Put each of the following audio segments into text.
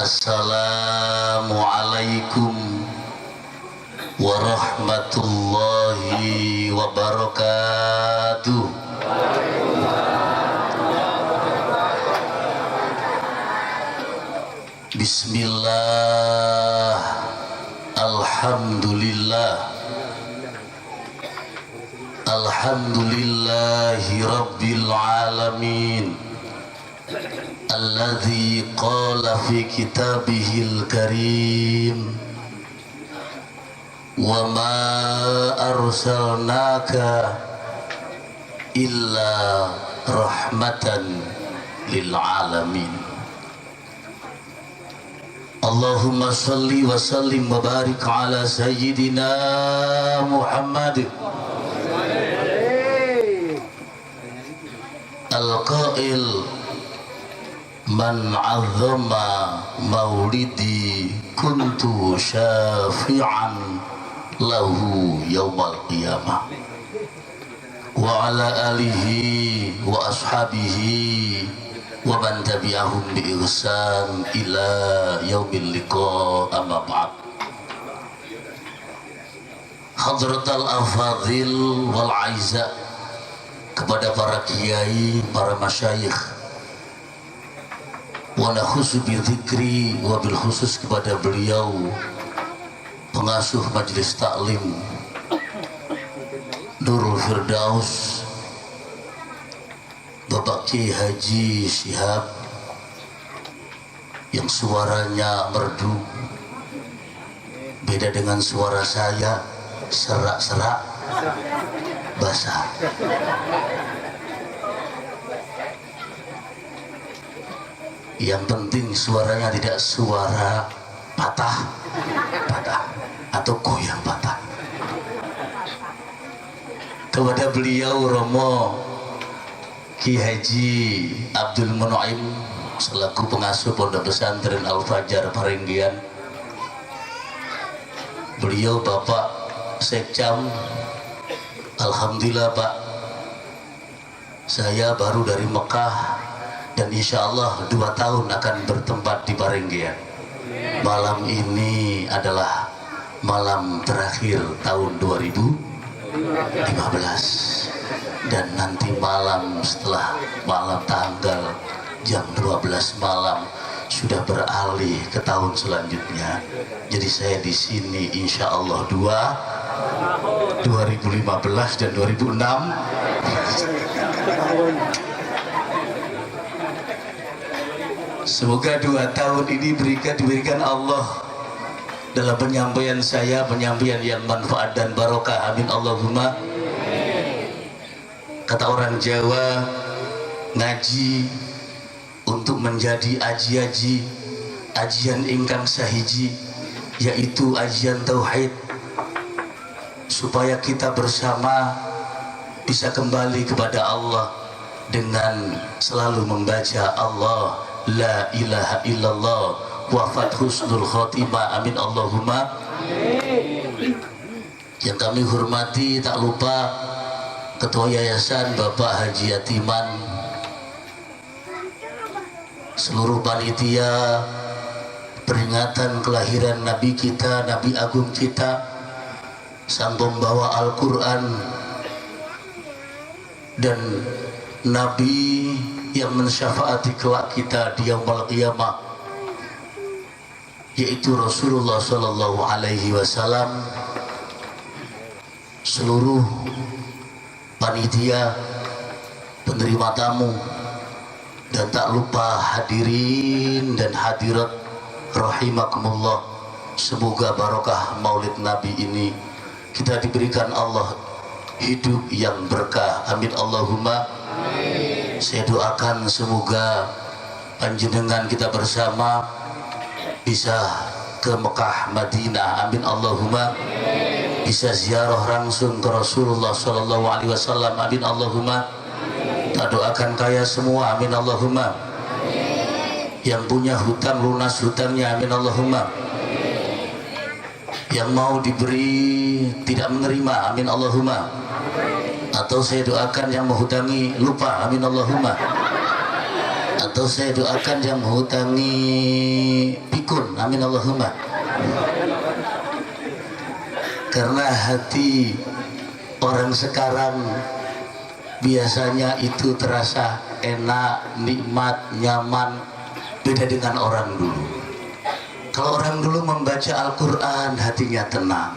Assalamualaikum warahmatullahi wabarakatuh. Bismillah, alhamdulillah, alhamdulillahi rabbil alamin, alladzi qala fi kitabihil karim, wa ma arsalnaka illa rahmatan lil alamin. Allahumma salli wa sallim wa barik ala sayyidina Muhammad al-qail man 'azzama maulidi kuntu syafi'an lahu yaumal qiyamah, wa ala alihi wa ashabihi wa man tabi'ahum bi ihsan ila yaumil liqa, amma ba'd. Hadratal afadhil wal aiza, kepada para kiai, para masyayikh, wa nakhusu bi dzikri wa bil khusus kepada beliau pengasuh majelis taklim Nurul Firdaus, Bapak Kiai Haji Syihab, yang suaranya merdu, beda dengan suara saya, serak-serak basah. Yang penting suaranya tidak suara patah atau goyang patah. Kepada beliau Romo Kiai Haji Abdul Munaim selaku pengasuh Pondok Pesantren Al Fajar Parenggian, beliau Bapak Sekcam, alhamdulillah Pak, saya baru dari Mekah dan insya Allah 2 tahun akan bertempat di Parenggian. Malam ini adalah malam terakhir tahun 2015 dan nanti malam setelah malam tanggal jam 12 malam sudah beralih ke tahun selanjutnya. Jadi saya di sini insya Allah 2015 dan 2006. Semoga 2 tahun ini diberikan Allah dalam penyampaian saya, penyampaian yang manfaat dan barokah. Amin Allahumma. Kata orang Jawa, ngaji untuk menjadi aji-aji, ajian ingkang sahiji, yaitu ajian tauhid, supaya kita bersama bisa kembali kepada Allah dengan selalu membaca Allah la ilaha illallah wafat husnul khotimah. Amin Allahumma. Yang kami hormati tak lupa Ketua Yayasan Bapak Haji Yatiman, seluruh panitia peringatan kelahiran Nabi kita, Nabi Agung kita, sang pembawa Al-Quran dan Nabi yang mensyafaati kelak kita di yaumul qiyamah, yaitu Rasulullah Sallallahu Alaihi Wasallam, seluruh panitia, penerima tamu, dan tak lupa hadirin dan hadirat rahimakumullah. Semoga barokah maulid Nabi ini kita diberikan Allah hidup yang berkah. Amin Allahumma. Saya doakan semoga panjenengan kita bersama bisa ke Mekah, Madinah. Amin Allahumma. Bisa ziarah langsung ke Rasulullah Sallallahu Alaihi Wasallam. Amin Allahumma. Tak doakan kaya semua. Amin Allahumma. Yang punya hutang lunas hutangnya. Amin Allahumma. Yang mau diberi tidak menerima. Amin Allahumma. Atau saya doakan yang menghutangi lupa. Amin Allahumma. Atau saya doakan yang menghutangi pikun, amin Allahumma. Karena hati orang sekarang biasanya itu terasa enak, nikmat, nyaman, beda dengan orang dulu. Kalau orang dulu membaca Al-Quran hatinya tenang,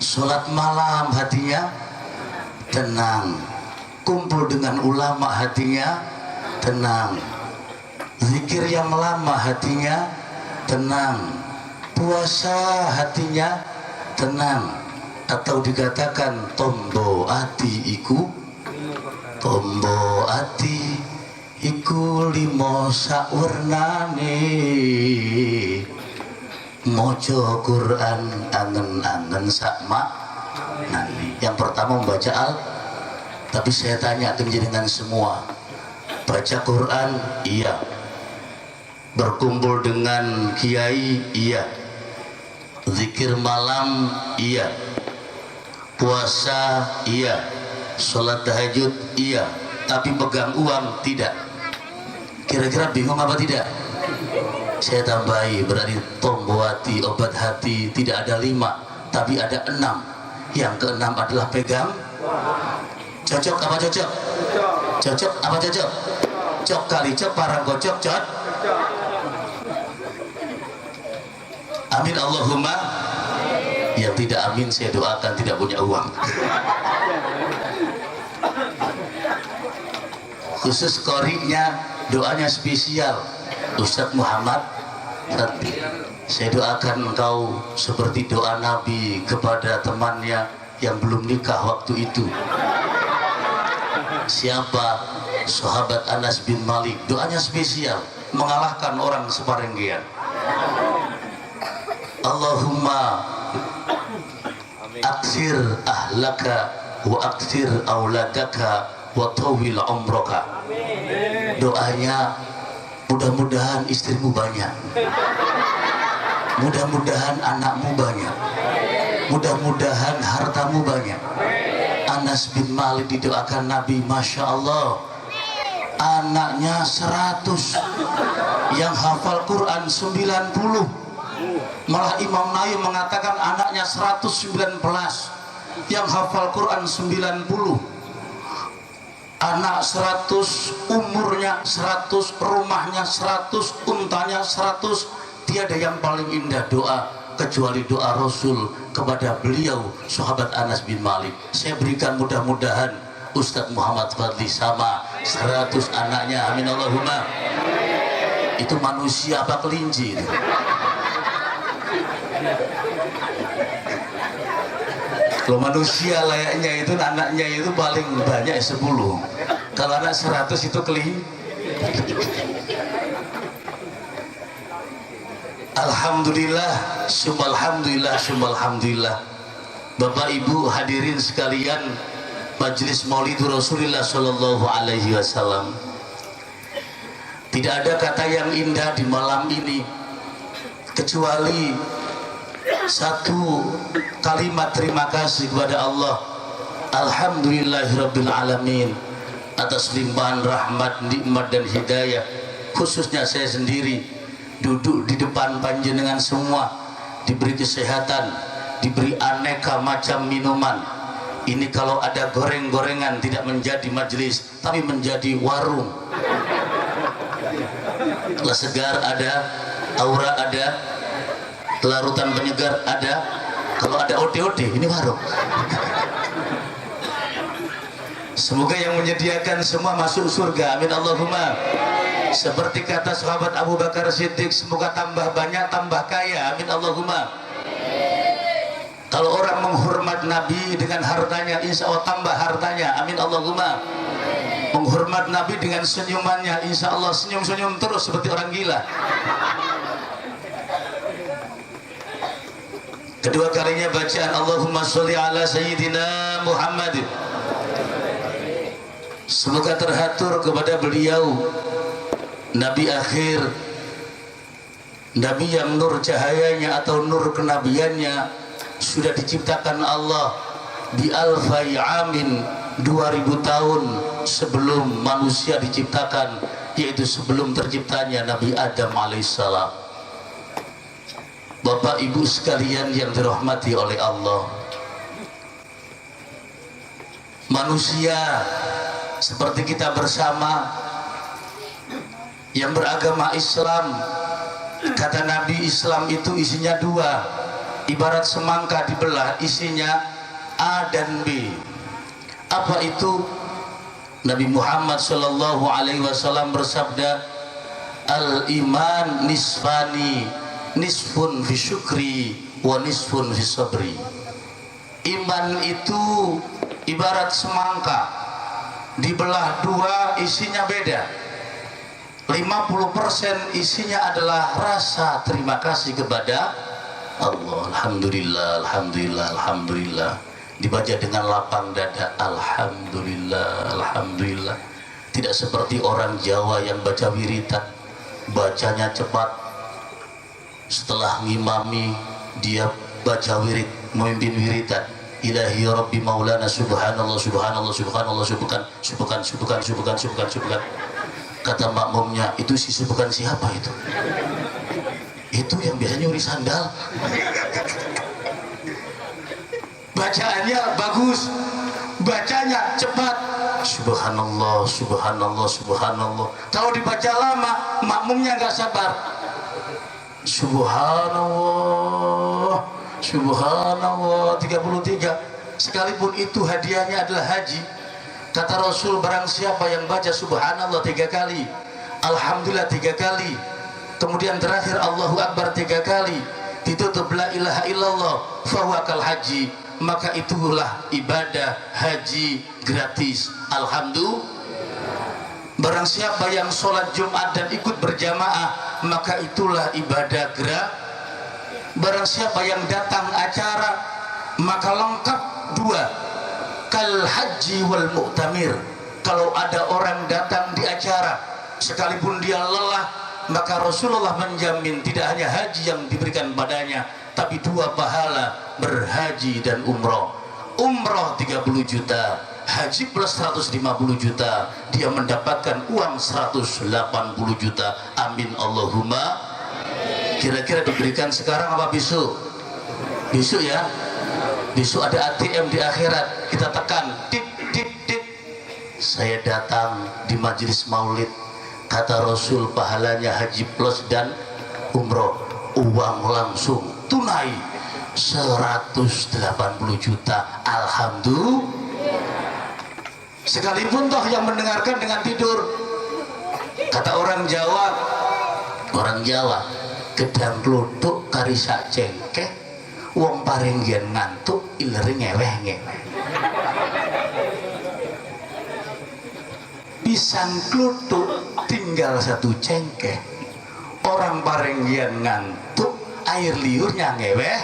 sholat malam hatinya tenang, kumpul dengan ulama hatinya tenang, zikir yang lama hatinya tenang, puasa hatinya tenang. Atau dikatakan tombo ati iku, tombo ati iku limo sakwernane, mojo Quran angen-angen sakma nani. Yang pertama membaca tapi saya tanya ke jenengan semua, baca Quran iya, berkumpul dengan kiai iya, zikir malam iya, puasa iya, sholat tahajud iya, tapi pegang uang tidak. Kira-kira bingung apa tidak? Saya tambahi, berarti tombo hati, obat hati tidak ada 5 tapi ada 6. Yang ke-6 adalah pegang. Cocok apa cocok? Cocok apa cocok? Cok kali cok parang kocok cot. Amin Allahumma. Yang tidak amin saya doakan tidak punya uang. Khusus korinya doanya spesial Ustadz Muhammad Fatih. Saya doakan engkau seperti doa Nabi kepada temannya yang belum nikah waktu itu. Siapa? Sahabat Anas bin Malik. Doanya spesial, mengalahkan orang separenggian. Allahumma aksir ahlaka wa aksir auladaka wa tawil umroka. Doanya, mudah-mudahan istrimu banyak, mudah-mudahan anakmu banyak, mudah-mudahan hartamu banyak. Anas bin Malik didoakan Nabi, Masya Allah, anaknya 100, yang hafal Quran 90. Malah Imam Nawawi mengatakan anaknya 119, yang hafal Quran 90. Anak 100, umurnya 100, rumahnya 100, untanya 100. Tiada yang paling indah doa kecuali doa Rasul kepada beliau, sahabat Anas bin Malik. Saya berikan mudah-mudahan Ustadz Muhammad Fadli sama 100 anaknya, amin Allahumma. Itu manusia apa kelinci itu? Kalau manusia layaknya itu anaknya itu paling banyak 10. Kalau anak 100 itu kelinci. Alhamdulillah, subhanallah, subhanallah. Bapak Ibu hadirin sekalian, Majelis Maulid Rasulullah Shallallahu Alaihi Wasallam. Tidak ada kata yang indah di malam ini kecuali satu kalimat terima kasih kepada Allah. Alhamdulillahirabbil alamin atas limpahan rahmat, nikmat dan hidayah. Khususnya saya sendiri duduk di depan panjenengan semua, diberi kesehatan, diberi aneka macam minuman. Ini kalau ada goreng-gorengan tidak menjadi majelis, tapi menjadi warung. Kelas segar ada, aura ada, larutan penyegar ada. Kalau ada ode-ode, ini warung. Semoga yang menyediakan semua masuk surga, amin Allahumma. Seperti kata sahabat Abu Bakar Siddiq, semoga tambah banyak, tambah kaya, amin Allahumma. Kalau orang menghormat Nabi dengan hartanya, insya Allah tambah hartanya, amin Allahumma. Menghormat Nabi dengan senyumannya, insya Allah senyum-senyum terus seperti orang gila. Kedua kalinya bacaan Allahumma sholli ala Sayyidina Muhammad. Semoga terhatur kepada beliau, Nabi akhir, Nabi yang nur cahayanya atau nur kenabiannya sudah diciptakan Allah di alfai amin, 2000 tahun sebelum manusia diciptakan. yaitu sebelum terciptanya Nabi Adam alaihissalam. Bapak ibu sekalian yang dirahmati oleh Allah, manusia seperti kita bersama yang beragama Islam, kata Nabi, Islam itu isinya dua, ibarat semangka dibelah, isinya A dan B. Apa itu? Nabi Muhammad sallallahu alaihi wasallam bersabda, al-iman nisfani, nisfun fi syukri wa nisfun fi sabri. Iman itu ibarat semangka dibelah dua, isinya beda. 50% isinya adalah rasa terima kasih kepada Allah. Alhamdulillah, alhamdulillah, alhamdulillah. Dibaca dengan lapang dada, alhamdulillah, alhamdulillah. Tidak seperti orang Jawa yang baca wiritan, bacanya cepat. Setelah ngimami, dia baca wirid, memimpin wiritan. Ilahi Rabbi Maulana Subhanallah, Subhanallah, Subhanallah, Subhan, Subhan, Subhan, Subhan, Subhan, Subhan. Kata makmumnya, itu si Subhan siapa itu? Itu yang biasanya nyuri sandal. Bacaannya bagus, bacanya cepat. Subhanallah, Subhanallah, Subhanallah. Kalau dibaca lama, makmumnya nggak sabar. Subhanallah, Subhanallah 33. Sekalipun itu hadiahnya adalah haji. Kata Rasul, barang siapa yang baca Subhanallah 3 kali, Alhamdulillah 3 kali, kemudian terakhir Allahu Akbar 3 kali, ditutup la ilaha illallah fahuwa kal haji, maka itulah ibadah haji gratis. Alhamdulillah. Barang siapa yang sholat Jumat dan ikut berjamaah, maka itulah ibadah gratis. Barang siapa yang datang acara, maka lengkap dua, kal haji wal mu'tamir. Kalau ada orang datang di acara, sekalipun dia lelah, maka Rasulullah menjamin tidak hanya haji yang diberikan padanya, tapi 2 pahala berhaji dan umroh. Umroh 30 juta, haji plus 150 juta, dia mendapatkan uang 180 juta. Amin Allahumma. Kira-kira diberikan sekarang apa besok? Besok ya. Besok ada ATM di akhirat, kita tekan tit tit tit. Saya datang di majelis maulid, kata Rasul pahalanya haji plus dan umroh, uang langsung tunai 180 juta. Alhamdulillah. Sekalipun toh yang mendengarkan dengan tidur. Kata orang Jawa, gedang kluthuk kari sak cengkeh, wong paringgian ngantuk ilere ngeweh-ngeweh. Pisang kluthuk tinggal 1 cengkeh, orang paringgian ngantuk air liurnya ngeweh.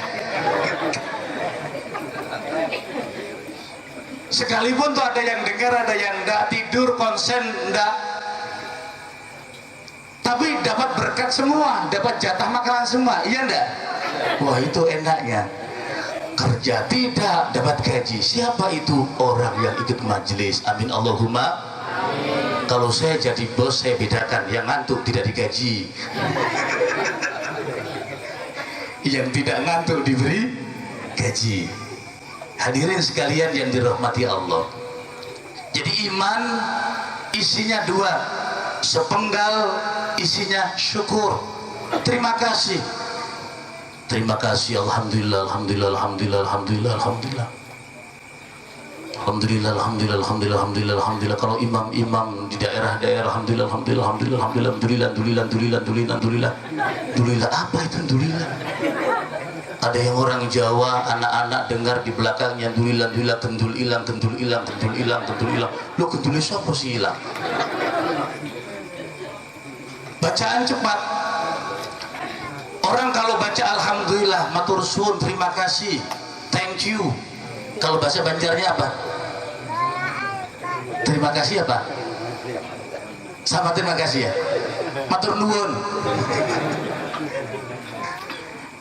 Sekalipun tuh ada yang dengar, ada yang enggak, tidur konsen enggak, tapi dapat berkat semua, dapat jatah makanan semua, iya enggak? Wah, itu enaknya. Kerja tidak, dapat gaji. Siapa itu? Orang yang ikut majelis. Amin Allahumma. Amin. Kalau saya jadi bos, saya bedakan, yang ngantuk tidak digaji, yang tidak ngantuk diberi gaji. Hadirin sekalian yang dirahmati Allah, jadi iman isinya 2, sepenggal isinya syukur, terima kasih. Terima kasih, alhamdulillah, alhamdulillah, alhamdulillah, alhamdulillah, alhamdulillah, alhamdulillah, alhamdulillah, alhamdulillah, alhamdulillah, alhamdulillah. Kalau imam-imam di daerah-daerah, alhamdulillah, alhamdulillah, alhamdulillah, alhamdulillah, alhamdulillah, alhamdulillah, alhamdulillah, alhamdulillah, alhamdulillah. Apa itu alhamdulillah? Ada yang orang Jawa, anak-anak dengar di belakangnya alhamdulillah, alhamdulillah, kendul ilang, kendul ilang, kendul ilang, kendul ilang. Lo kendulnya siapa sih hilang? Bacaan cepat. Orang kalau baca alhamdulillah, matur suwun, terima kasih, thank you. Kalau bahasa Banjarnya apa? Terima kasih apa? Sama terima kasih ya. Matur nuwun.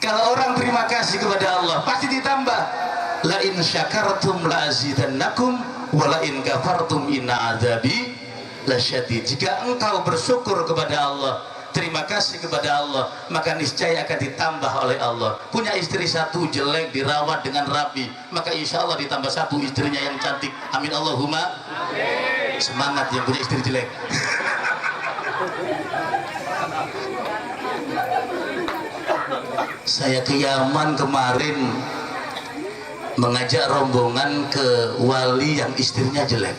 Kalau orang terima kasih kepada Allah, pasti ditambah. La in syakartum la azidannakum wa la in kafartum inna adzabi lasyadid. Jika engkau bersyukur kepada Allah, terima kasih kepada Allah, maka niscaya akan ditambah oleh Allah. Punya istri satu jelek dirawat dengan rapi, maka insya Allah ditambah satu istrinya yang cantik. Amin Allahumma amin. Semangat yang punya istri jelek. Saya ke Yaman kemarin mengajak rombongan ke wali yang istrinya jelek.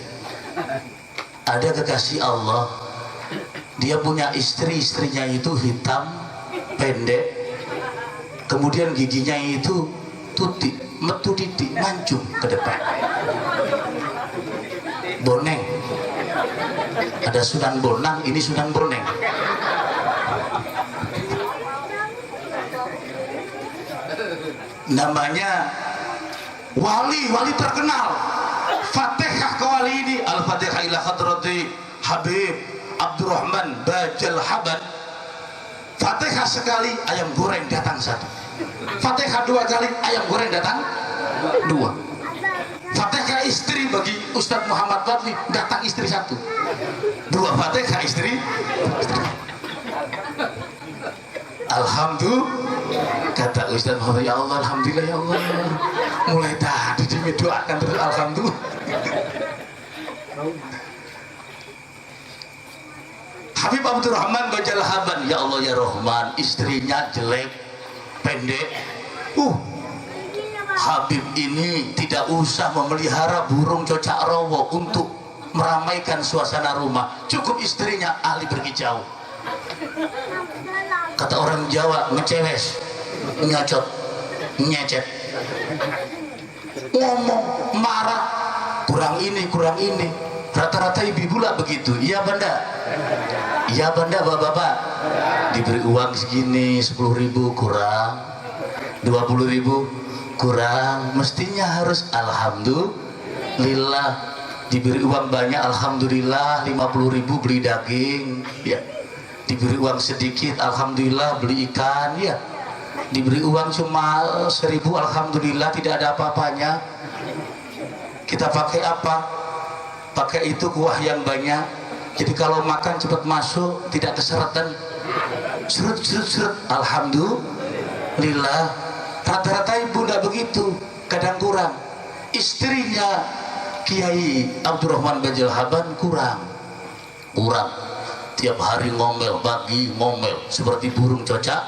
Ada kekasih Allah, dia punya istri, istrinya itu hitam, pendek, kemudian giginya itu tutik, metu titik, mancung ke depan, boneng. Ada Sunan Bonang, ini Sunan Boneng. Namanya wali terkenal. Fatihah ke wali ini, Al-Fatihah ila hadrati Habib Abdurrahman Bajal Haban. Fatihah sekali, ayam goreng datang satu. Fatihah dua kali, ayam goreng datang dua. Fatihah istri bagi Ustadz Muhammad Fadli, datang istri satu. Dua Fatihah istri. Alhamdulillah, kata Ustadz Muhammad, ya Allah, alhamdulillah ya Allah. Mulai tadi didoakan terus alhamdulillah. Habib Abdurrahman Bajal Haban, ya Allah ya Rahman, istrinya jelek, pendek. Habib ini tidak usah memelihara burung cocak rowo untuk meramaikan suasana rumah. Cukup istrinya ahli berkicau. Kata orang Jawa, ngecewes, nyocot, nyecet, ngomong, marah, kurang ini. Rata-rata ibu lah begitu. Iya banda, iya banda, bapak-bapak. Diberi uang segini, 10.000 kurang, 20.000 kurang. Mestinya harus alhamdulillah. Diberi uang banyak, alhamdulillah, 50.000 beli daging, ya. Diberi uang sedikit, alhamdulillah beli ikan, ya. Diberi uang cuma 1.000, alhamdulillah tidak ada apa-apanya. Kita pakai apa? Pakai itu kuah yang banyak. Jadi kalau makan cepat masuk, tidak keseretan. Seret, alhamdulillah. Rata-rata ibu tidak begitu, kadang kurang. Istrinya Kiai Abdurrahman Bajal Haban kurang. Tiap hari ngomel, pagi ngomel, seperti burung cocak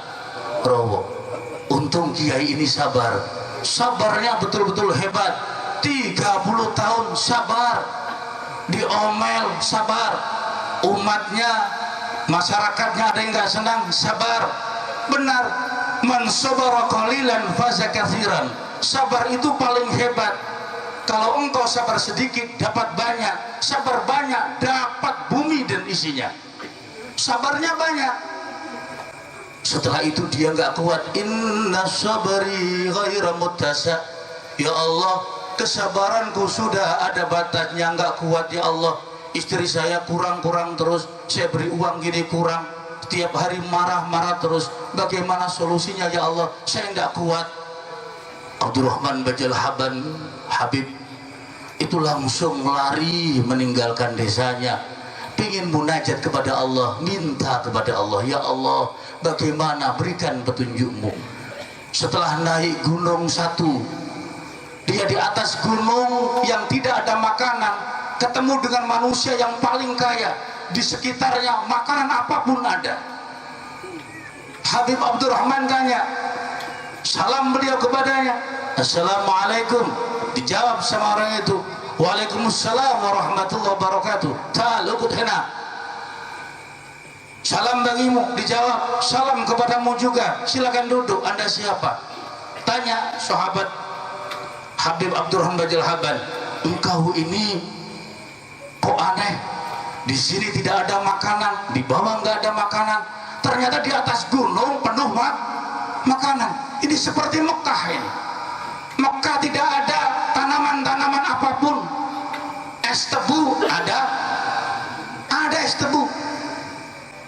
rowo. Untung Kiai ini sabar. Sabarnya betul-betul hebat. 30 tahun sabar. Diomel, sabar. Umatnya, masyarakatnya ada yang nggak senang, sabar. Benar. Man sabara qalilan faza katsiran. Sabar itu paling hebat. Kalau engkau sabar sedikit dapat banyak, sabar banyak dapat bumi dan isinya. Sabarnya banyak. Setelah itu dia nggak kuat. Inna sabari ghaira muttasa. Ya Allah, kesabaranku sudah ada batasnya, nggak kuat ya Allah. Istri saya kurang terus, saya beri uang gini kurang, setiap hari marah terus. Bagaimana solusinya ya Allah? Saya nggak kuat. Abdurrahman Bajal Haban, Habib itu langsung lari meninggalkan desanya, ingin munajat kepada Allah, minta kepada Allah, ya Allah, bagaimana, berikan petunjukmu. Setelah naik gunung satu, dia di atas gunung yang tidak ada makanan, ketemu dengan manusia yang paling kaya, di sekitarnya makanan apapun ada. Habib Abdurrahman tanya, salam beliau kepadanya, assalamualaikum. Dijawab sama orang itu, waalaikumsalam warahmatullahi wabarakatuh. Ta'al ukut hina. Salam bagimu. Dijawab, salam kepadamu juga. Silakan duduk. Anda siapa? Tanya sahabat Habib Abdurrahman Bajal Haban, engkau ini kok aneh? Di sini tidak ada makanan, di bawah nggak ada makanan. Ternyata di atas gunung penuh makanan. Ini seperti Mekah ini. Mekah tidak ada tanaman-tanaman apapun. Es tebu ada es tebu.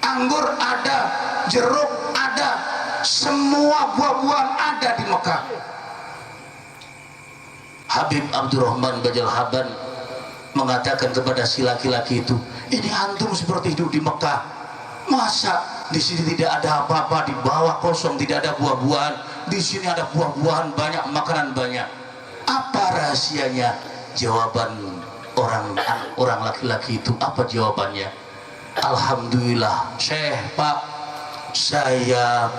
Anggur ada, jeruk ada, semua buah-buahan ada di Mekah. Habib Abdurrahman Bajal Haban mengatakan kepada si laki-laki itu, ini antum seperti hidup di Mekah, masa di sini tidak ada apa-apa, di bawah kosong, tidak ada buah-buahan, di sini ada buah-buahan banyak, makanan banyak, apa rahasianya? Jawaban orang laki-laki itu apa jawabannya? Alhamdulillah Syekh, Pak, saya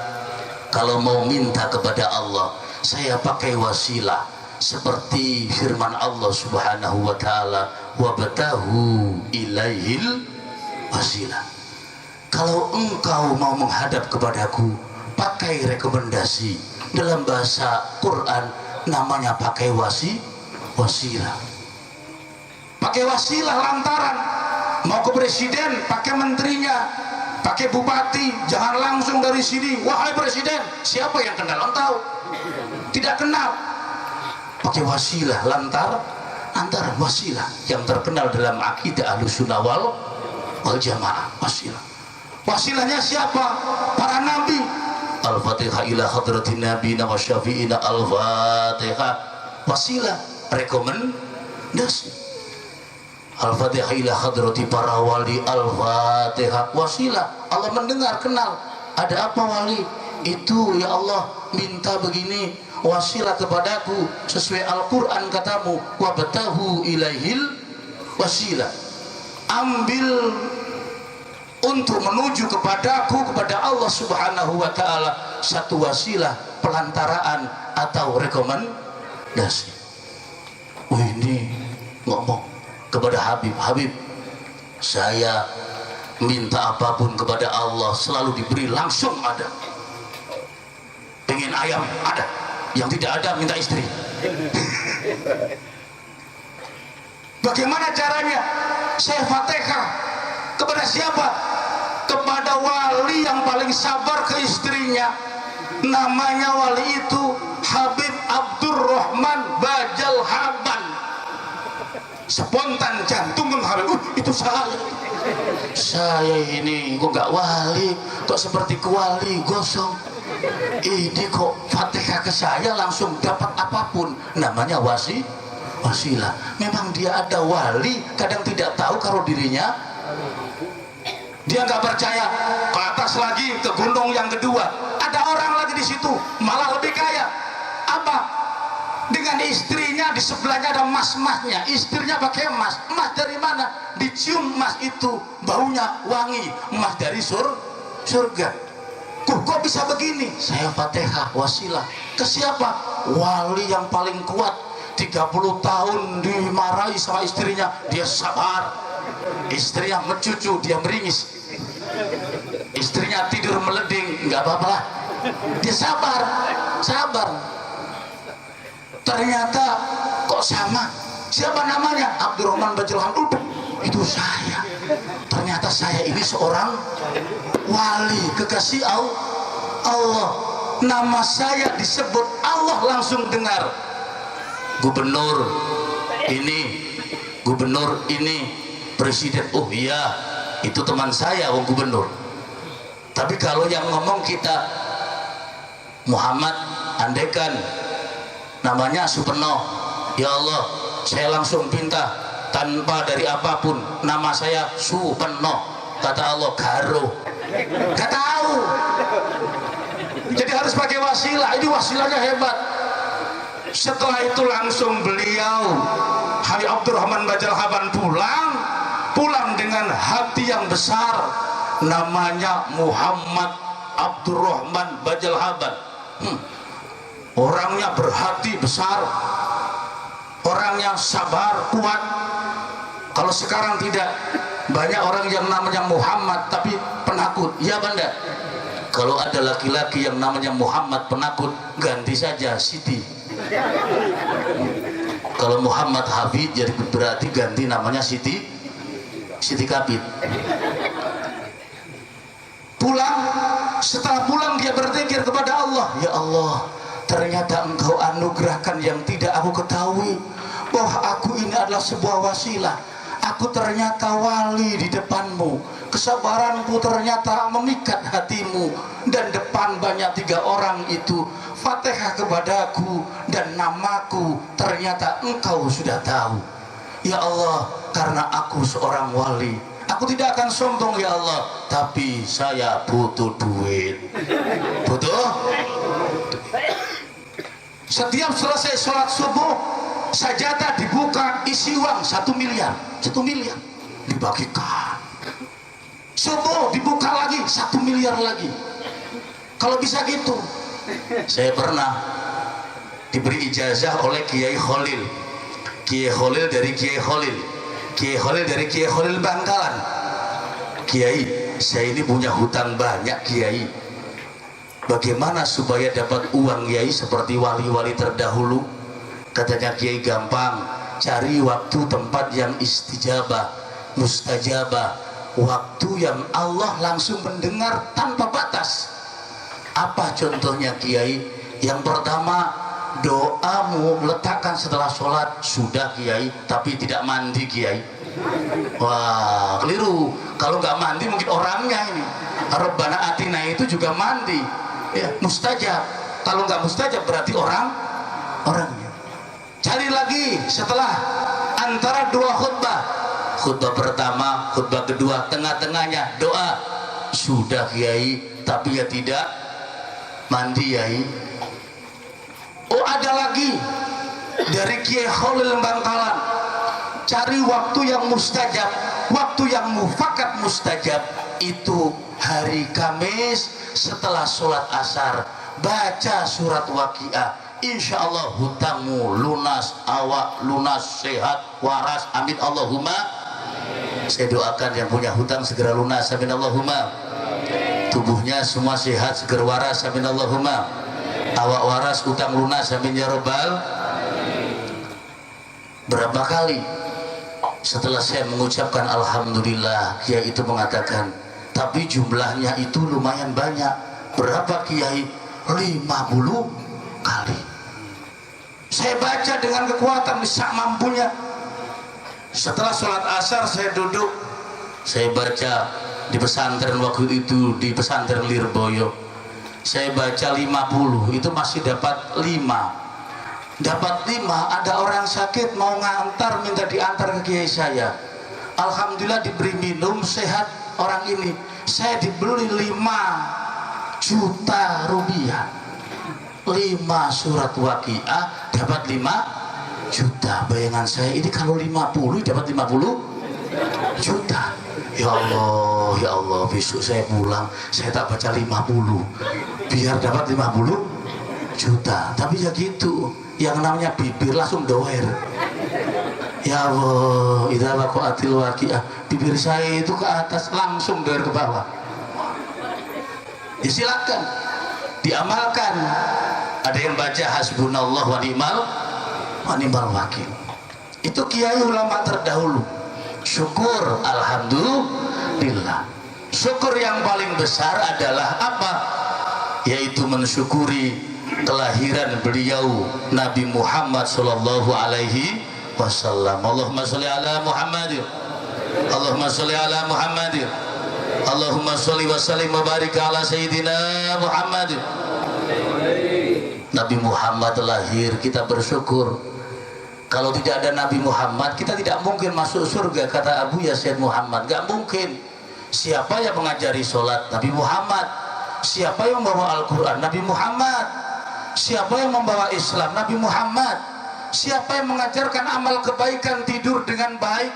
kalau mau minta kepada Allah, saya pakai wasilah seperti firman Allah Subhanahu wa taala, wabtahu ilaihil wasilah. Kalau engkau mau menghadap kepadaku, pakai rekomendasi. Dalam bahasa Quran namanya pakai wasilah. Pakai wasilah lantaran mau ke presiden pakai menterinya, pakai bupati, jangan langsung dari sini, wahai presiden, siapa yang kenal engkau? Tidak kenal. Pakai wasilah lantaran wasilah yang terkenal dalam akidah Ahlussunnah wal Jamaah. Wasilahnya siapa? Para nabi. Al-Fatihah ila hadratin nabiyina wa syafi'ina, Al-Fatihah. Wasilah, rekomendasi. Al-Fatihah ila hadrati para wali, Al-Fatihah. Wasilah, Allah mendengar, kenal. Ada apa wali? Itu ya Allah minta begini, wasilah kepadaku sesuai Al-Quran katamu, wabtahu ilaihil wasilah. Ambil untuk menuju kepadaku, kepada Allah Subhanahu wa taala, satu wasilah, pelantaraan atau rekomendasi. Ini ngomong kepada Habib, saya minta apapun kepada Allah selalu diberi, langsung ada. Pengen ayam ada, yang tidak ada minta istri. Bagaimana caranya? Saya Fatihah kepada siapa? Kepada wali yang paling sabar ke istrinya. Namanya wali itu Habib Abdurrahman Bajal Haban. Spontan jantung Habib, itu saya ini kok nggak wali, kok seperti kewali gosong. Ini kok Fatihah ke saya langsung dapat apapun. Namanya wasilah. Memang dia ada wali, kadang tidak tahu kalau dirinya, dia nggak percaya. Ke atas lagi, ke gunung yang kedua, ada orang lagi di situ malah lebih kaya. Apa? Dengan istrinya di sebelahnya ada emas-emasnya. Istrinya pakai emas. Emas dari mana? Dicium emas itu, baunya wangi. Emas dari surga. Kok bisa begini? Saya Fatihah wasilah. Ke siapa? Wali yang paling kuat. 30 tahun dimarahi sama istrinya, dia sabar. Istrinya mencucu, dia meringis. Istrinya tidur meleding, nggak apa-apa lah. Dia sabar. Ternyata kok sama. Siapa namanya? Abdurrahman Bajal Haban. Itu saya. Ternyata saya ini seorang wali kekasih Allah. Nama saya disebut, Allah langsung dengar. Gubernur ini, presiden. Oh iya, itu teman saya, wong gubernur. Tapi kalau yang ngomong kita Muhammad, andaikan namanya Superno, ya Allah, saya langsung pinta tanpa dari apapun, nama saya Superno. Kata Allah, garo, gak tahu. Jadi harus pakai wasilah. Ini wasilahnya hebat. Setelah itu langsung beliau Habib Abdurrahman Bajal Haban pulang dengan hati yang besar. Namanya Muhammad Abdurrahman Bajal Haban. Orangnya berhati besar, orang yang sabar, kuat. Kalau sekarang tidak, banyak orang yang namanya Muhammad tapi penakut. Ya banda, kalau ada laki-laki yang namanya Muhammad penakut, ganti saja Siti. Kalau Muhammad Hafid, jadi berarti ganti namanya Siti Kapit. Setelah pulang dia berzikir kepada Allah, ya Allah, ternyata engkau anugerahkan yang tidak aku ketahui, bahwa aku ini adalah sebuah wasilah. Aku ternyata wali di depanmu. Kesabaranku ternyata memikat hatimu. Dan depan banyak 3 orang itu, Fatihah kepadaku dan namaku ternyata engkau sudah tahu. Ya Allah, karena aku seorang wali. Aku tidak akan sombong ya Allah, tapi saya butuh duit. Butuh? Setiap selesai sholat subuh, sajadah dibuka, isi uang 1 miliar. 1 miliar dibagikan. Subuh dibuka lagi 1 miliar lagi. Kalau bisa gitu. Saya pernah diberi ijazah oleh Kiai Khalil. Kiai Khalil dari Kiai Khalil. Kiai Khalil dari Kiai Khalil Bangkalan. Kiai, saya ini punya hutang banyak Kiai. Bagaimana supaya dapat uang Kiai seperti wali-wali terdahulu? Katanya Kiai, gampang, cari waktu tempat yang istijabah, mustajabah, waktu yang Allah langsung mendengar tanpa batas. Apa contohnya Kiai? Yang pertama, doamu letakkan setelah sholat. Sudah Kiai, tapi tidak mandi Kiai. Wah, keliru. Kalau nggak mandi mungkin orangnya ini. Rabbana atina itu juga mandi, ya, mustajab. Kalau nggak mustajab berarti orangnya. Cari lagi setelah antara dua khutbah. Khutbah pertama, khutbah kedua, tengah-tengahnya doa. Sudah Kiai, tapi ya tidak mandi Kiai. Oh, ada lagi dari Kiai Khalil Bangkalan. Cari waktu yang mustajab, waktu yang mufakat mustajab. Itu hari Kamis setelah sholat asar, baca surat Waqiah. Insya Allah hutangmu lunas, awak lunas, sehat, waras, amin Allahumma. Saya doakan yang punya hutang segera lunas, amin Allahumma. Tubuhnya semua sehat, segera waras, amin Allahumma. Awak waras, hutang lunas, amin ya Rabbal. Berapa kali setelah saya mengucapkan Alhamdulillah, Kiai itu mengatakan, tapi jumlahnya itu lumayan banyak. Berapa Kiai? 50 kali. Saya baca dengan kekuatan bisa mampunya. Setelah sholat asar saya duduk, saya baca di pesantren waktu itu, di pesantren Lirboyo. Saya baca 50, itu masih dapat 5. Dapat 5, ada orang sakit mau ngantar, minta diantar ke Kiai saya. Alhamdulillah diberi minum, sehat orang ini. Saya dibeli 5 juta rupiah. 5 surat Waqiah dapat 5 juta. Bayangan saya ini kalau 50 dapat 50 juta. Ya Allah, besok saya pulang, saya tak baca 50 biar dapat 50 juta. Tapi ya gitu, yang namanya bibir langsung doer. Ya Allah, idza waqa'atil waqi'ah, bibir saya itu ke atas langsung doer ke bawah. Ya silakan diamalkan. Ada yang baca hasbunallah wa ni'mal wakil. Itu kiai ulama terdahulu. Syukur, alhamdulillah. Syukur yang paling besar adalah apa? Yaitu mensyukuri kelahiran beliau Nabi Muhammad sallallahu alaihi wasallam. Allahumma sholli ala Muhammad. Allahumma sholli ala Muhammad. Allahumma sholli wa sallim wa barik ala sayyidina Muhammad. Nabi Muhammad lahir, kita bersyukur. Kalau tidak ada Nabi Muhammad, kita tidak mungkin masuk surga, kata Abu Yasin Muhammad. Gak mungkin. Siapa yang mengajari sholat? Nabi Muhammad. Siapa yang membawa Al-Quran? Nabi Muhammad. Siapa yang membawa Islam? Nabi Muhammad. Siapa yang mengajarkan amal kebaikan? Tidur dengan baik,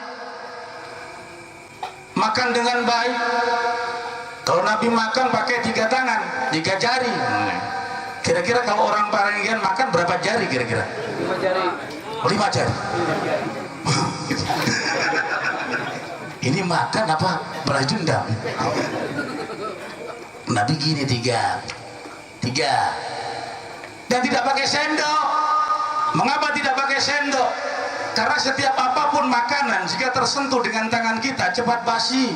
makan dengan baik. Kalau Nabi makan pakai 3 tangan, 3 jari. Kira-kira kalau orang Parengian makan berapa jari kira-kira? 5 jari. 5 jari. Ini makan apa balas dendam? Nabi gini 3 dan tidak pakai sendok. Mengapa tidak pakai sendok? Karena setiap apapun makanan jika tersentuh dengan tangan kita cepat basi,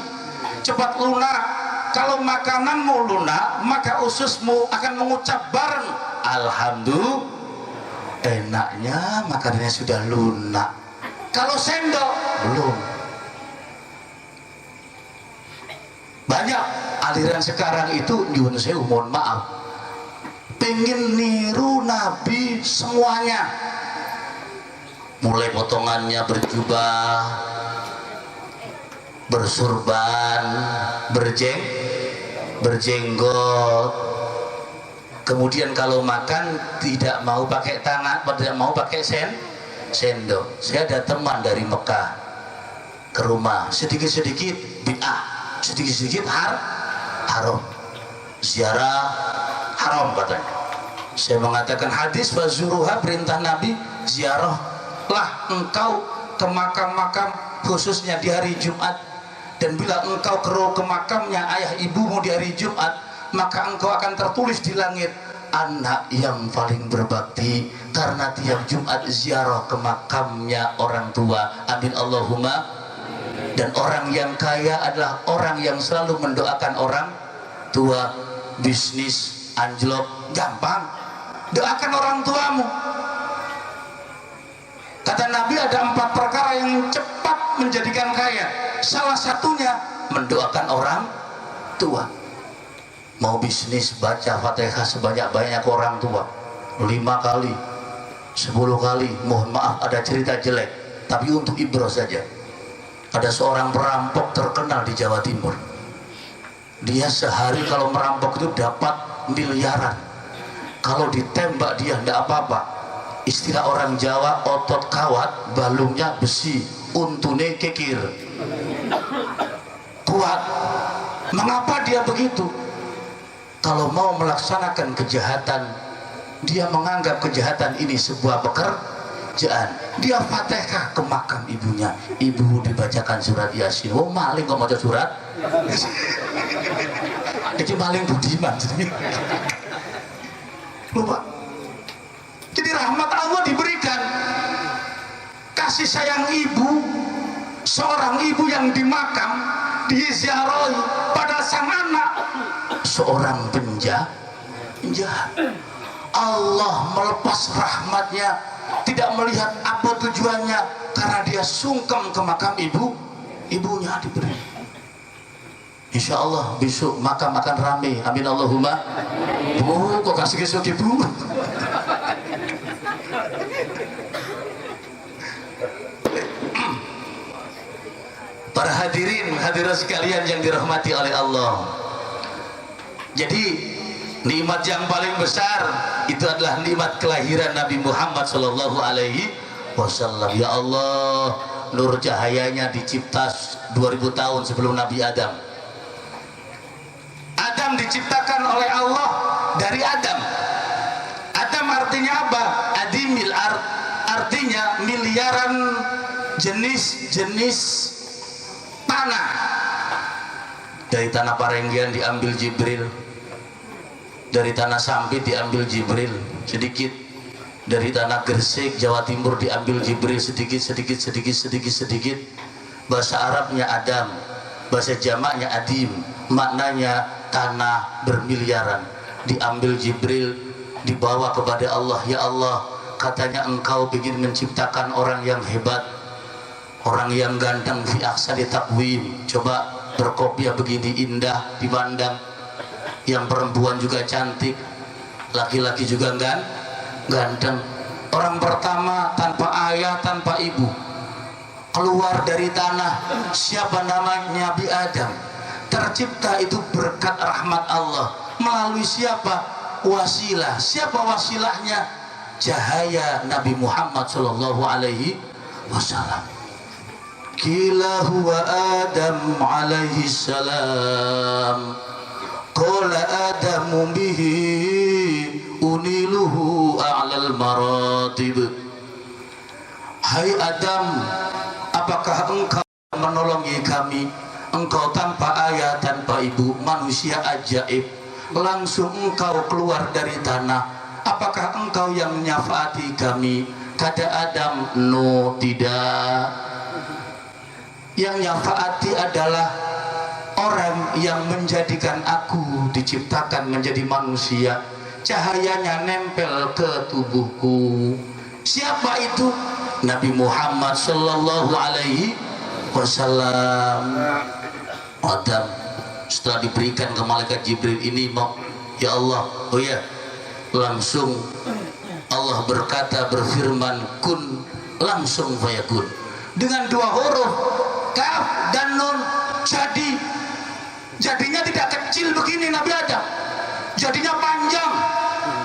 cepat lunak. Kalau makananmu lunak, maka ususmu akan mengucap bareng alhamdulillah. Enaknya makanannya sudah lunak. Kalau sendok belum. Banyak aliran sekarang itu nyuwun sewu, mohon maaf, pengen niru Nabi semuanya, mulai potongannya berjubah, bersurban, berjenggot. Kemudian kalau makan tidak mau pakai tangan, tidak mau pakai sendok. Saya ada teman dari Mekah ke rumah, sedikit-sedikit bid'ah, sedikit-sedikit haram, ziarah haram katanya. Saya mengatakan hadis fazuruha, perintah Nabi, ziarahlah engkau ke makam-makam khususnya di hari Jumat, dan bila engkau ke makamnya ayah ibumu di hari Jumat, maka engkau akan tertulis di langit anak yang paling berbakti karena tiap Jumat ziarah ke makamnya orang tua. Amin Allahumma. Dan orang yang kaya adalah orang yang selalu mendoakan orang tua. Bisnis anjlok gampang, doakan orang tuamu. Kata Nabi ada 4 perkara yang cepat menjadikan kaya. Salah satunya mendoakan orang tua. Mau bisnis, baca Fatihah sebanyak-banyak orang tua 5 kali, 10 kali. Mohon maaf ada cerita jelek, tapi untuk ibrah saja. Ada seorang perampok terkenal di Jawa Timur. Dia sehari kalau merampok itu dapat miliaran. Kalau ditembak dia tidak apa-apa. Istilah orang Jawa, otot kawat, balungnya besi, untune kekir, kuat. Mengapa dia begitu? Kalau mau melaksanakan kejahatan, dia menganggap kejahatan ini sebuah pekerjaan. Dia Fatihah ke makam ibunya, ibu dibacakan surat Yasin. Oh maling kok baca surat? Itu maling budiman. Lupa. Jadi rahmat Allah diberikan, kasih sayang ibu, seorang ibu yang di makam diziarahi pada sang anak, seorang penjahat. Allah melepas rahmatnya, tidak melihat apa tujuannya, karena dia sungkem ke makam ibunya diberi. Insya Allah besok makan rame. Amin Allahumma. Bu, kok kasih besok ibu? Para hadirin hadirat sekalian yang dirahmati oleh Allah. Jadi nikmat yang paling besar itu adalah nikmat kelahiran Nabi Muhammad Sallallahu Alaihi Wasallam. Ya Allah, nur cahayanya dicipta 2000 tahun sebelum Nabi Adam. Adam diciptakan oleh Allah dari Adam. Adam artinya apa? Adimil artinya miliaran jenis-jenis tanah. Dari tanah Parenggian diambil Jibril, dari tanah Sampit diambil Jibril sedikit, dari tanah Gresik Jawa Timur diambil Jibril sedikit. Bahasa Arabnya Adam, bahasa jamaknya Adim, maknanya tanah bermiliaran. Diambil Jibril, dibawa kepada Allah. Ya Allah, katanya engkau ingin menciptakan orang yang hebat, orang yang ganteng, fi ahsani taqwim. Coba berkopiah begini indah dipandang, yang perempuan juga cantik, laki-laki juga ganteng. Orang pertama tanpa ayah, tanpa ibu, keluar dari tanah, siapa namanya? Nabi Adam. Tercipta itu berkat rahmat Allah. Melalui siapa? Wasilah. Siapa wasilahnya? Cahaya Nabi Muhammad Sallallahu Alaihi Wasallam. Kila huwa Adam alaihi salam, qala Adamu bihi uniluhu a'lal maratib. Hai Adam, apakah engkau menolongi kami? Engkau tanpa ayah, tanpa ibu, manusia ajaib, langsung engkau keluar dari tanah. Apakah engkau yang menyafaati kami? Kata Adam, no, tidak. Yang nyafaati adalah orang yang menjadikan aku diciptakan menjadi manusia, cahayanya nempel ke tubuhku. Siapa itu? Nabi Muhammad Sallallahu Alaihi Wasallam. Adam setelah diberikan ke malaikat Jibril ini, ya Allah, oh ya, langsung Allah berkata, berfirman, kun, langsung fayakun. Dengan 2 huruf kaf dan nun. Jadinya tidak kecil begini Nabi Adam, jadinya panjang.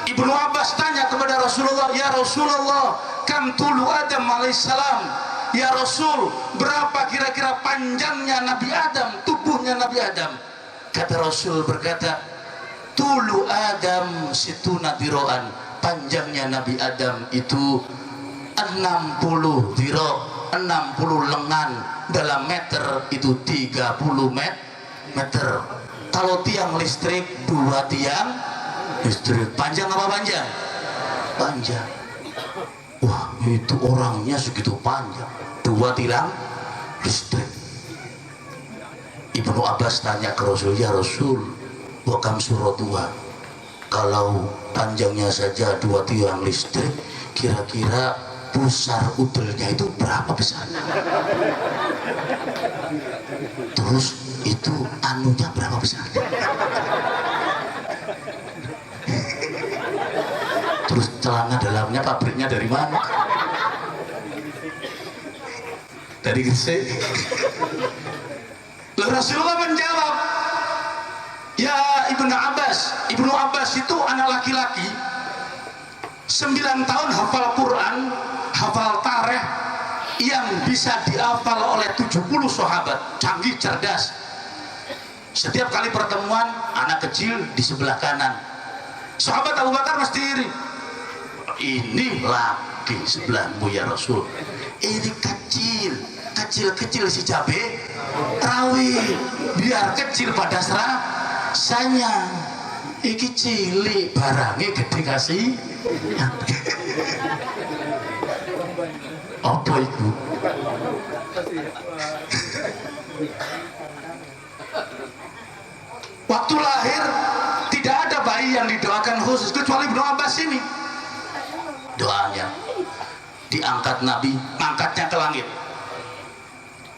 Ibnu Abbas tanya kepada Rasulullah, ya Rasulullah, kam tulu Adam alaihissalam, ya Rasul, berapa kira-kira panjangnya Nabi Adam, tubuhnya Nabi Adam? Kata Rasul berkata, tulu Adam situna diroan, panjangnya Nabi Adam itu 60 diro, 60 lengan, dalam meter itu 30 meter. Kalau tiang listrik 2 tiang listrik, panjang apa panjang? Panjang. Wah, itu orangnya segitu panjang, 2 tiang listrik. Ibnu Abbas tanya ke Rasul, ya Rasul, wa kam suratuha, kalau panjangnya saja 2 tiang listrik, kira-kira pusar udelnya itu berapa besar? Terus itu anunya berapa besar? Terus celana dalamnya pabriknya dari mana? Dari Gresik. Lalu Rasulullah menjawab, ya Ibnu Abbas itu anak laki-laki 9 tahun hafal Quran, hafal tarikh, yang bisa dihafal oleh 70 sahabat, canggih, cerdas. Setiap kali pertemuan, anak kecil di sebelah kanan. Sahabat Abu Bakar mesti iri, ini laki sebelahmu ya Rasul, ini kecil si cabe rawit, biar kecil pada rasanya. Iki cilik barangnya gede kasih. Apa itu? Waktu lahir tidak ada bayi yang didoakan khusus kecuali Ibnu Abbas ini. Doanya diangkat Nabi, angkatnya ke langit.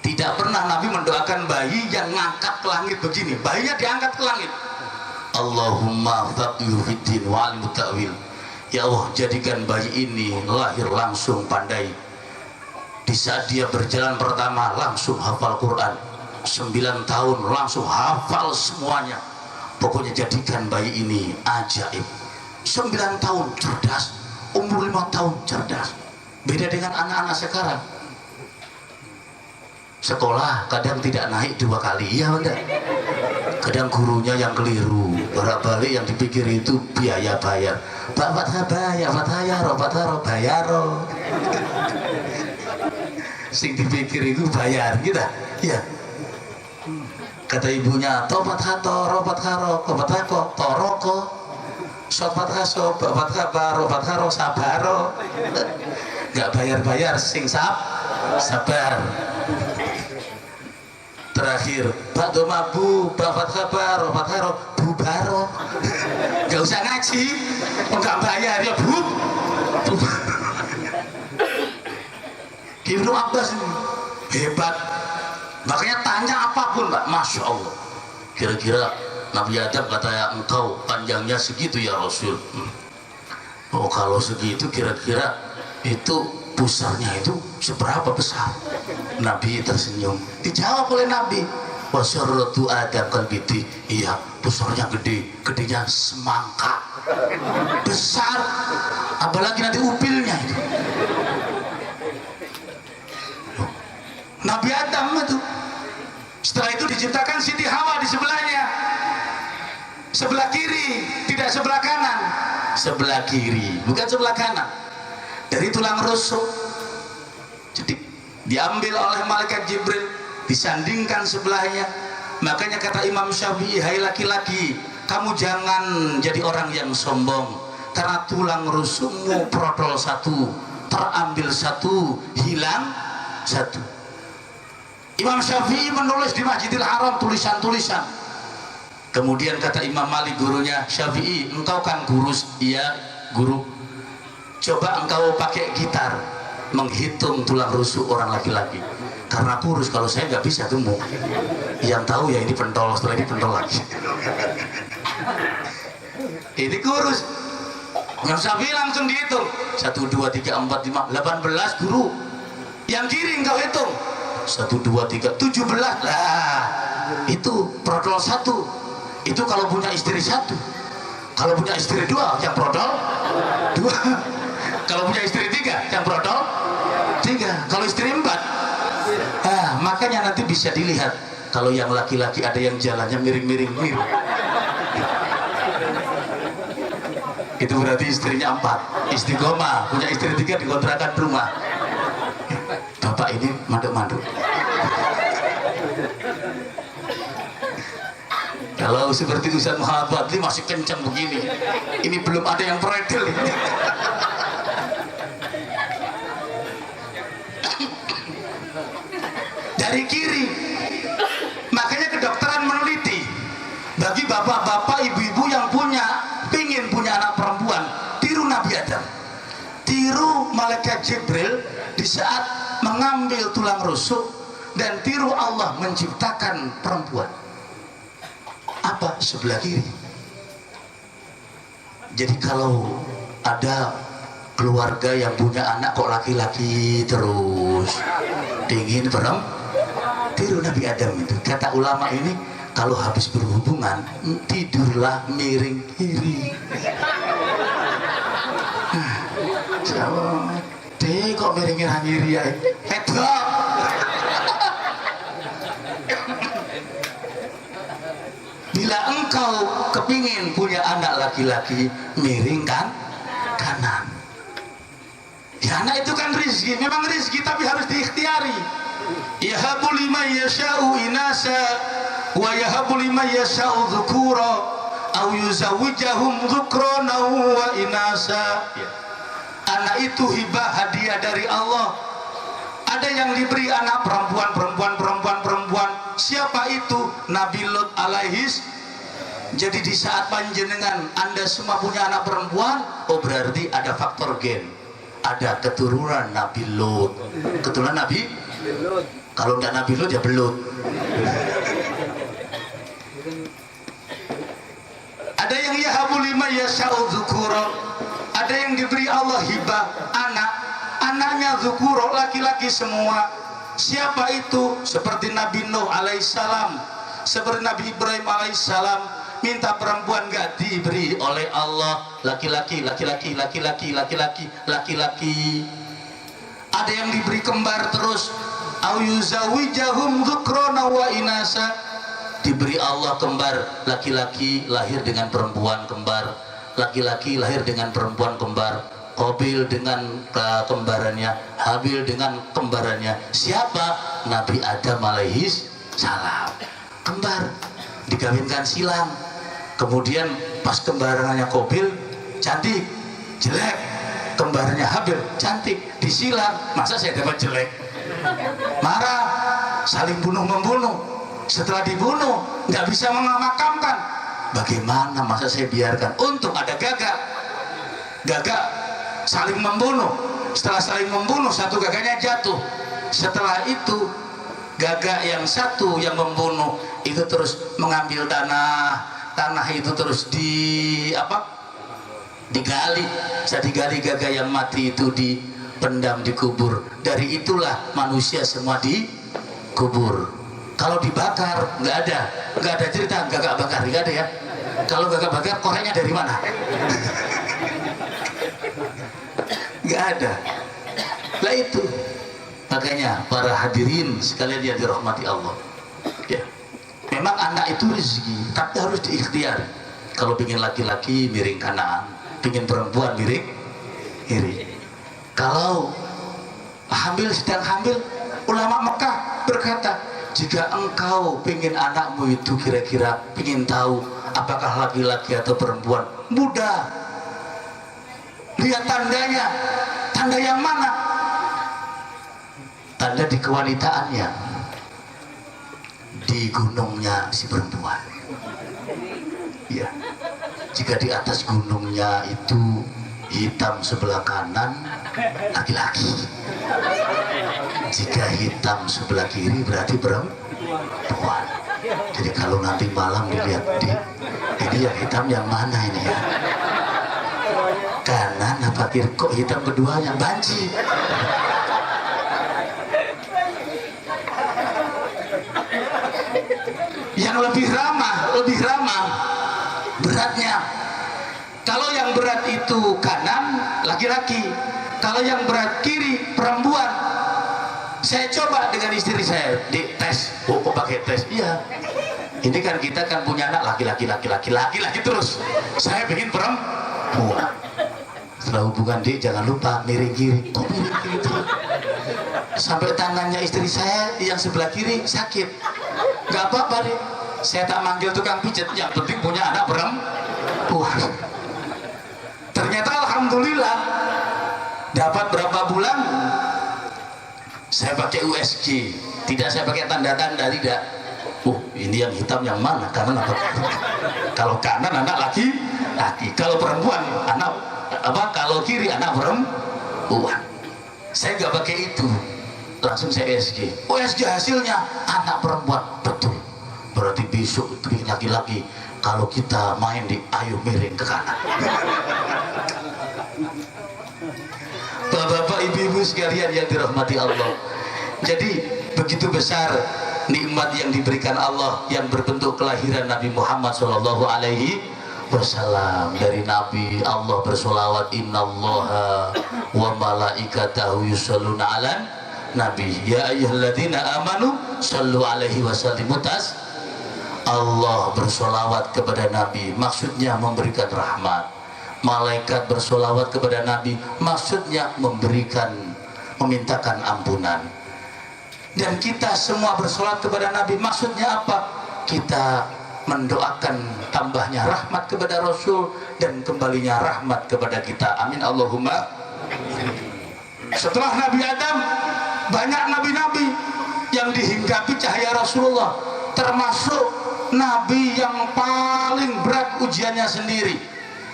Tidak pernah Nabi mendoakan bayi yang ngangkat ke langit begini, bayinya diangkat ke langit. Allahumma faqihu fiddin wa alimut ta'wil. Ya Allah, jadikan bayi ini lahir langsung pandai. Di saat dia berjalan pertama langsung hafal Quran, 9 tahun langsung hafal semuanya. Pokoknya jadikan bayi ini ajaib. 9 tahun cerdas, umur 5 tahun cerdas. Beda dengan anak-anak sekarang. Sekolah kadang tidak naik 2 kali, ya enggak? Kadang gurunya yang keliru, bolak-balik yang dipikir itu biaya bayar. Pak bayaro. Sing dipikir itu bayar, gitu ya. Kata ibunya, topat hako, toroko, sopat haso, bapat kabar, opat haro, sabaro. Nggak bayar-bayar, sing sabar. Terakhir, Pak Domabu, bapat kabar, opat haro, bubaro. Nggak usah ngaji, nggak bayar ya Ibnu Abbas ini hebat. Makanya tanya apapun, Pak, Masya Allah. Kira-kira Nabi Adam kata, ya engkau panjangnya segitu ya Rasul. Oh, kalau segitu kira-kira itu pusarnya itu seberapa besar? Nabi tersenyum. Dijawab oleh Nabi, wasyarratu Adam kalbiti. Iya, pusarnya gede, gedenya semangka. Besar. Apalagi nanti upilnya itu. Nabi Adam itu. Setelah itu diciptakan Siti Hawa di sebelahnya. Sebelah kiri, tidak sebelah kanan. Sebelah kiri, bukan sebelah kanan. Dari tulang rusuk. Jadi diambil oleh malaikat Jibril, disandingkan sebelahnya. Makanya kata Imam Syafi'i, hai laki-laki, kamu jangan jadi orang yang sombong, karena tulang rusukmu prodol 1, terambil 1, hilang 1. Imam Syafi'i menulis di Masjidil Haram tulisan-tulisan. Kemudian kata Imam Malik gurunya, Syafi'i, engkau kan guru? Iya guru. Coba engkau pakai gitar menghitung tulang rusuk orang laki-laki, karena kurus, kalau saya nggak bisa gemuk. Yang tahu ya ini pentol, setelah ini pentol lagi. Ini kurus. Imam Syafi'i langsung dihitung 1, 2, 3, 4, 5, 18 guru. Yang kiri engkau hitung 1, 2, 3, 17 lah. Itu prodol 1. Itu kalau punya istri 1. Kalau punya istri 2 yang prodol 2. Kalau punya istri 3 yang prodol 3. Kalau istri 4. Makanya nanti bisa dilihat kalau yang laki-laki ada yang jalannya miring-miring. Itu berarti istrinya 4. Istiqomah, punya istri 3 dikontrakan rumah. Bapak ini manduk-manduk. Kalau seperti Ustaz Muhammad Fadli masih kencang begini, ini belum ada yang peredel. Dari kiri. Makanya kedokteran meneliti, bagi bapak-bapak, ibu-ibu yang pingin punya anak perempuan, tiru Nabi Adam, tiru malaikat Jibril di saat mengambil tulang rusuk, dan tiru Allah menciptakan perempuan. Apa? Sebelah kiri. Jadi kalau ada keluarga yang punya anak kok laki-laki terus pingin perempuan, tiru Nabi Adam itu. Kata ulama ini, kalau habis berhubungan tidurlah miring kiri. Kok miringin kiri ya? Hedok. Bila engkau kepingin punya anak laki-laki, miringkan kanan. Ya, anak itu kan rizki, memang rizki, tapi harus diikhtiari. Yahabu liman yasha'u inasa wa yahabu liman yasha'u dzukura aw yuzawwijahum dzukrana wa inasa. Anak itu hibah, hadiah dari Allah. Ada yang diberi anak perempuan. Siapa itu? Nabi Lut alaihis. Jadi di saat panjenengan Anda semua punya anak perempuan, oh berarti ada faktor gen, ada keturunan Nabi Lut. Keturunan Nabi Lut. Kalau tidak Nabi Lut ya belut. Ada yang yahabu lima yasha'u dzukura. Ada yang diberi Allah hibah anak, anaknya dzukura, laki-laki semua. Siapa itu? Seperti Nabi Nuh alaihissalam, seperti Nabi Ibrahim alaihissalam, minta perempuan gak diberi oleh Allah, laki-laki. Ada yang diberi kembar terus, au yuzawijahum dzukrana wa inasa, diberi Allah kembar, laki-laki lahir dengan perempuan kembar, laki-laki lahir dengan perempuan kembar. Qabil dengan kembarannya, Habil dengan kembarannya. Siapa? Nabi Adam alaihis salam. Kembar, dikawinkan silang. Kemudian pas kembarannya Qabil cantik, jelek. Kembarannya Habil cantik, disilang. Masa saya dapat jelek? Marah, saling bunuh-membunuh. Setelah dibunuh, nggak bisa memakamkan. Bagaimana masa saya biarkan? Untung ada gagak. Gagak saling membunuh. Setelah saling membunuh, satu gagaknya jatuh. Setelah itu gagak yang satu yang membunuh itu terus mengambil tanah itu terus digali. Saya digali gagak yang mati itu, dipendam, dikubur. Dari itulah manusia semua dikubur. Kalau dibakar nggak ada cerita gagak bakar, nggak ada ya. Kalau gagak bakar koreknya dari mana? Nggak ada. Lah itu makanya para hadirin sekalian yang dirahmati Allah ya, memang anak itu rezeki, tapi harus diikhtiar. Kalau pingin laki-laki miring kanan, pingin perempuan miring kiri. Kalau sedang hamil, ulama Mekah berkata, jika engkau pingin anakmu itu kira-kira pingin tahu apakah laki-laki atau perempuan, mudah. Lihat tandanya. Tanda yang mana? Tanda di kewanitaannya, di gunungnya si perempuan ya. Jika di atas gunungnya itu hitam sebelah kanan, laki-laki. Jika hitam sebelah kiri berarti perempuan. Jadi kalau nanti malam dilihat ini yang hitam yang mana ini ya, kanan apa kiri? Kok hitam keduanya? Banci. lebih ramah beratnya. Kalau yang berat itu kanan laki-laki, kalau yang berat kiri perempuan. Saya coba dengan istri saya di tes. Oh, kok pakai tes? Iya. Ini kan kita kan punya anak laki-laki terus. Saya bikin perempuan. Setelah hubungan dia jangan lupa miring kiri. Kok miring kiri terus? Sampai tangannya istri saya yang sebelah kiri sakit. Gak apa-apa deh. Saya tak manggil tukang pijat. Yang penting punya anak perempuan. Ternyata alhamdulillah dapat berapa bulan saya pakai USG, tidak saya pakai tanda-tanda, tidak. Ini yang hitam yang mana, kanan apa? Kalau kanan anak laki, kalau perempuan anak apa? Kalau kiri anak perempuan. Saya nggak pakai itu, langsung saya USG hasilnya anak perempuan, betul. Berarti besok itu laki-laki. Kalau kita main di ayo miring ke kanan. Bapak-bapak, ibu-ibu sekalian yang dirahmati Allah. Jadi begitu besar nikmat yang diberikan Allah yang berbentuk kelahiran Nabi Muhammad Shallallahu Alaihi Wasallam. Dari Nabi Allah bersolawat, innallaha wa malaikatahu yusholluna ala nabi ya ayyuhalladzina amanu shallu alaihi wasallimu tas. Allah bersolawat kepada Nabi, maksudnya memberikan rahmat. Malaikat bersolawat kepada Nabi, maksudnya memintakan ampunan. Dan kita semua bersolawat kepada Nabi, maksudnya apa? Kita mendoakan tambahnya rahmat kepada Rasul dan kembalinya rahmat kepada kita. Amin Allahumma. Setelah Nabi Adam, banyak nabi-nabi yang dihinggapi cahaya Rasulullah, termasuk Nabi yang paling berat ujiannya sendiri,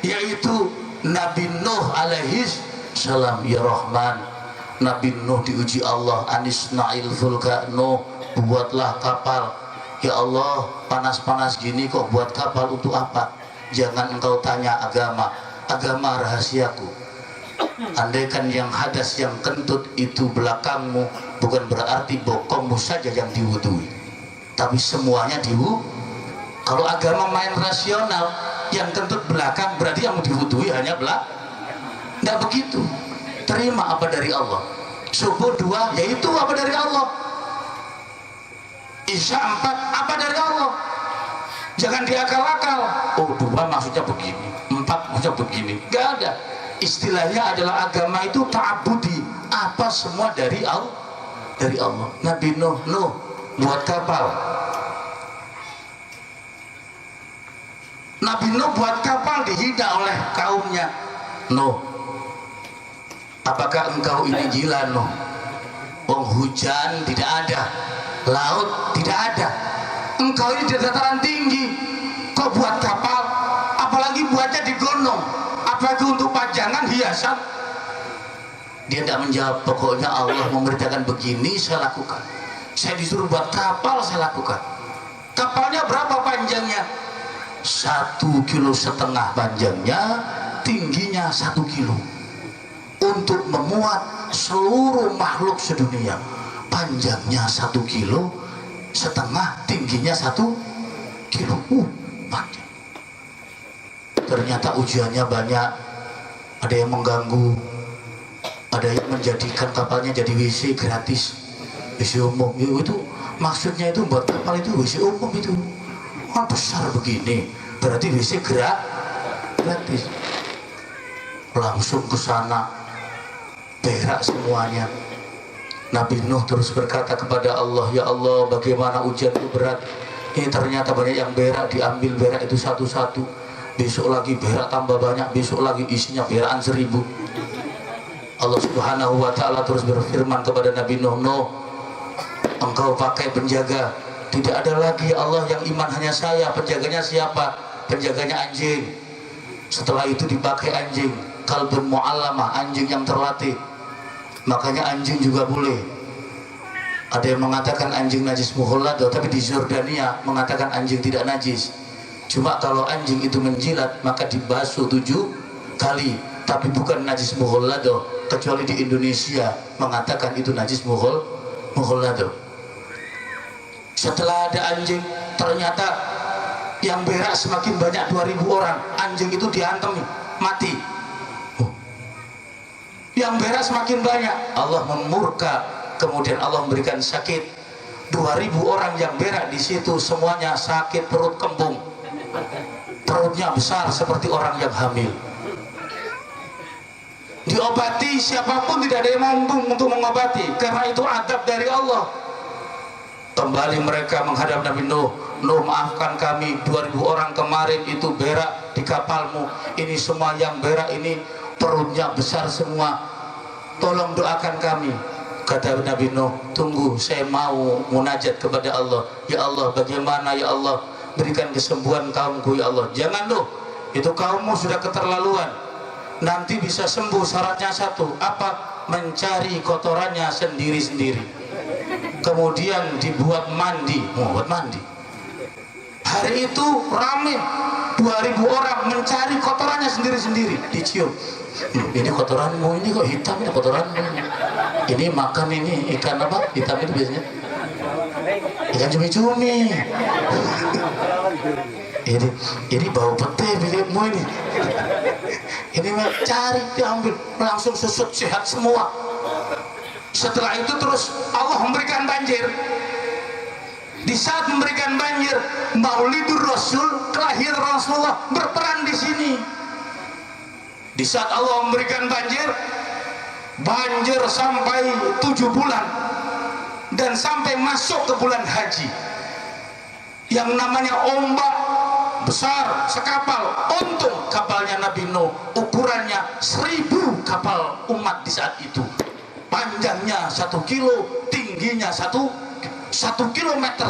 yaitu Nabi Nuh alaihi salam. Ya Rahman, Nabi Nuh diuji Allah, anisna'il fulka, Nuh buatlah kapal. Ya Allah, panas-panas gini kok buat kapal untuk apa? Jangan engkau tanya agama rahasiaku. Andaikan yang hadas yang kentut itu belakangmu, bukan berarti bokongmu saja yang diwudui, tapi semuanya diwudui. Kalau agama main rasional, yang kentut belakang berarti yang diwudui hanya belakang. Tidak begitu. Terima apa dari Allah. Subuh 2 yaitu apa dari Allah. Isya 4 apa dari Allah. Jangan diakal-akal. Oh 2 maksudnya begini, 4 maksudnya begini. Gak ada. Istilahnya adalah agama itu ta'abudi. Apa semua dari Allah. Dari Allah. Nabi Nuh buat kapal. Nabi Nuh buat kapal dihina oleh kaumnya. Nuh, apakah engkau ini gila Nuh? Hujan tidak ada, laut tidak ada, engkau ini di dataran tinggi, kok buat kapal? Apalagi buatnya di gunung, apalagi untuk pajangan hiasan. Dia tidak menjawab. Pokoknya Allah memerintahkan begini, saya lakukan. Saya disuruh buat kapal, saya lakukan. Kapalnya berapa panjangnya? 1,5 kilo panjangnya, tingginya 1 kilo, untuk memuat seluruh makhluk sedunia. Panjangnya 1,5 kilo, tingginya 1 kilo. Panjang. Ternyata ujiannya banyak. Ada yang mengganggu, ada yang menjadikan kapalnya jadi WC gratis, WC umum. Itu maksudnya itu buat kapal itu WC umum itu. Kan besar begini, berarti WC gratis. Langsung ke sana, berak semuanya. Nabi Nuh terus berkata kepada Allah, ya Allah, bagaimana ujian itu berat. Ini ternyata banyak yang berak, diambil berak itu satu-satu. Besok lagi berak tambah banyak, besok lagi isinya berakan 1000. Allah Subhanahu wa ta'ala terus berfirman kepada Nabi Nuh, Nuh, engkau pakai penjaga. Tidak ada lagi Allah yang iman hanya saya. Penjaganya siapa? Penjaganya anjing. Setelah itu dipakai anjing, kalbun mu'allamah, anjing yang terlatih. Makanya anjing juga boleh. Ada yang mengatakan anjing najis muhollado, tapi di Jordania mengatakan anjing tidak najis. Cuma kalau anjing itu menjilat maka dibasuh 7 kali, tapi bukan najis muhollado. Kecuali di Indonesia mengatakan itu najis muhollado. Setelah ada anjing, ternyata yang berak semakin banyak 2000 orang, anjing itu diantem mati. Yang berak semakin banyak, Allah memurka, kemudian Allah memberikan sakit. 2000 orang yang berak di situ semuanya sakit perut kembung, perutnya besar seperti orang yang hamil. Diobati siapapun tidak ada yang mampu untuk mengobati, karena itu adab dari Allah. Kembali mereka menghadap Nabi Nuh. Nuh, maafkan kami, 2000 orang kemarin itu berak di kapalmu, ini semua yang berak ini perutnya besar semua, tolong doakan kami. Kata Nabi Nuh, tunggu, saya mau munajat kepada Allah. Ya Allah, bagaimana ya Allah, berikan kesembuhan kaumku ya Allah. Jangan Nuh, itu kaummu sudah keterlaluan, nanti bisa sembuh syaratnya satu, apa? Mencari kotorannya sendiri-sendiri, kemudian dibuat mandi. Buat mandi. Hari itu rame, 2000 orang mencari kotorannya sendiri-sendiri, dicium. Ini kotoranmu, ini kok hitam, ini kotoranmu. Ini makan ini ikan apa? Hitam itu biasanya ikan cumi-cumi. Ini bau pete milikmu ini. Ini cari, diambil, langsung susut sehat semua. Setelah itu terus Allah memberikan banjir. Di saat memberikan banjir, Maulidur Rasul, kelahiran Rasulullah berperan di sini. Di saat Allah memberikan banjir, banjir sampai 7 bulan dan sampai masuk ke bulan haji. Yang namanya ombak besar sekapal, untung kapalnya Nabi Nuh ukurannya 1000 kapal umat di saat itu. Panjangnya 1 kilo, tingginya 1,5 kilometer,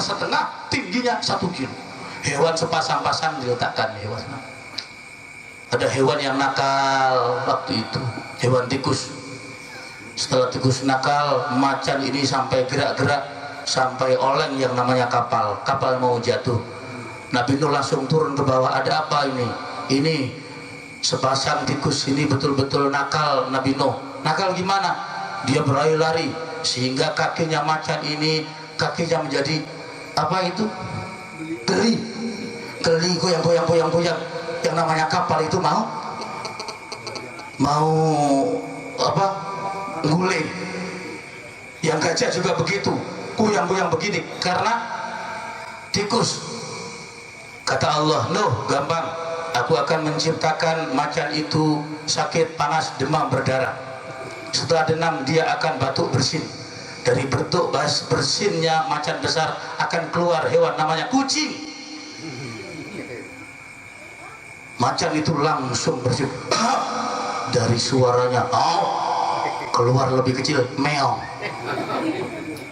tingginya 1 kilo. Hewan sepasang-pasang diletakkan hewan. Ada hewan yang nakal waktu itu, hewan tikus. Setelah tikus nakal, macan ini sampai gerak-gerak, sampai oleng yang namanya kapal mau jatuh. Nabi Nuh langsung turun ke bawah. Ada apa ini? Ini sepasang tikus ini betul-betul nakal. Nabi Nuh nakal gimana? Dia berlari-lari sehingga kakinya macan ini, kakinya menjadi apa itu? Geli, goyang. Yang namanya kapal itu mau apa? Guling. Yang gajah juga begitu, goyang-goyang begini karena tikus. Kata Allah, Nuh, gampang, aku akan menciptakan macan itu sakit, panas, demam, berdarah. Setelah demam dia akan batuk bersin. Dari bentuk bersinnya macan besar akan keluar hewan namanya kucing. Macan itu langsung bersin. Dari suaranya keluar lebih kecil, meong.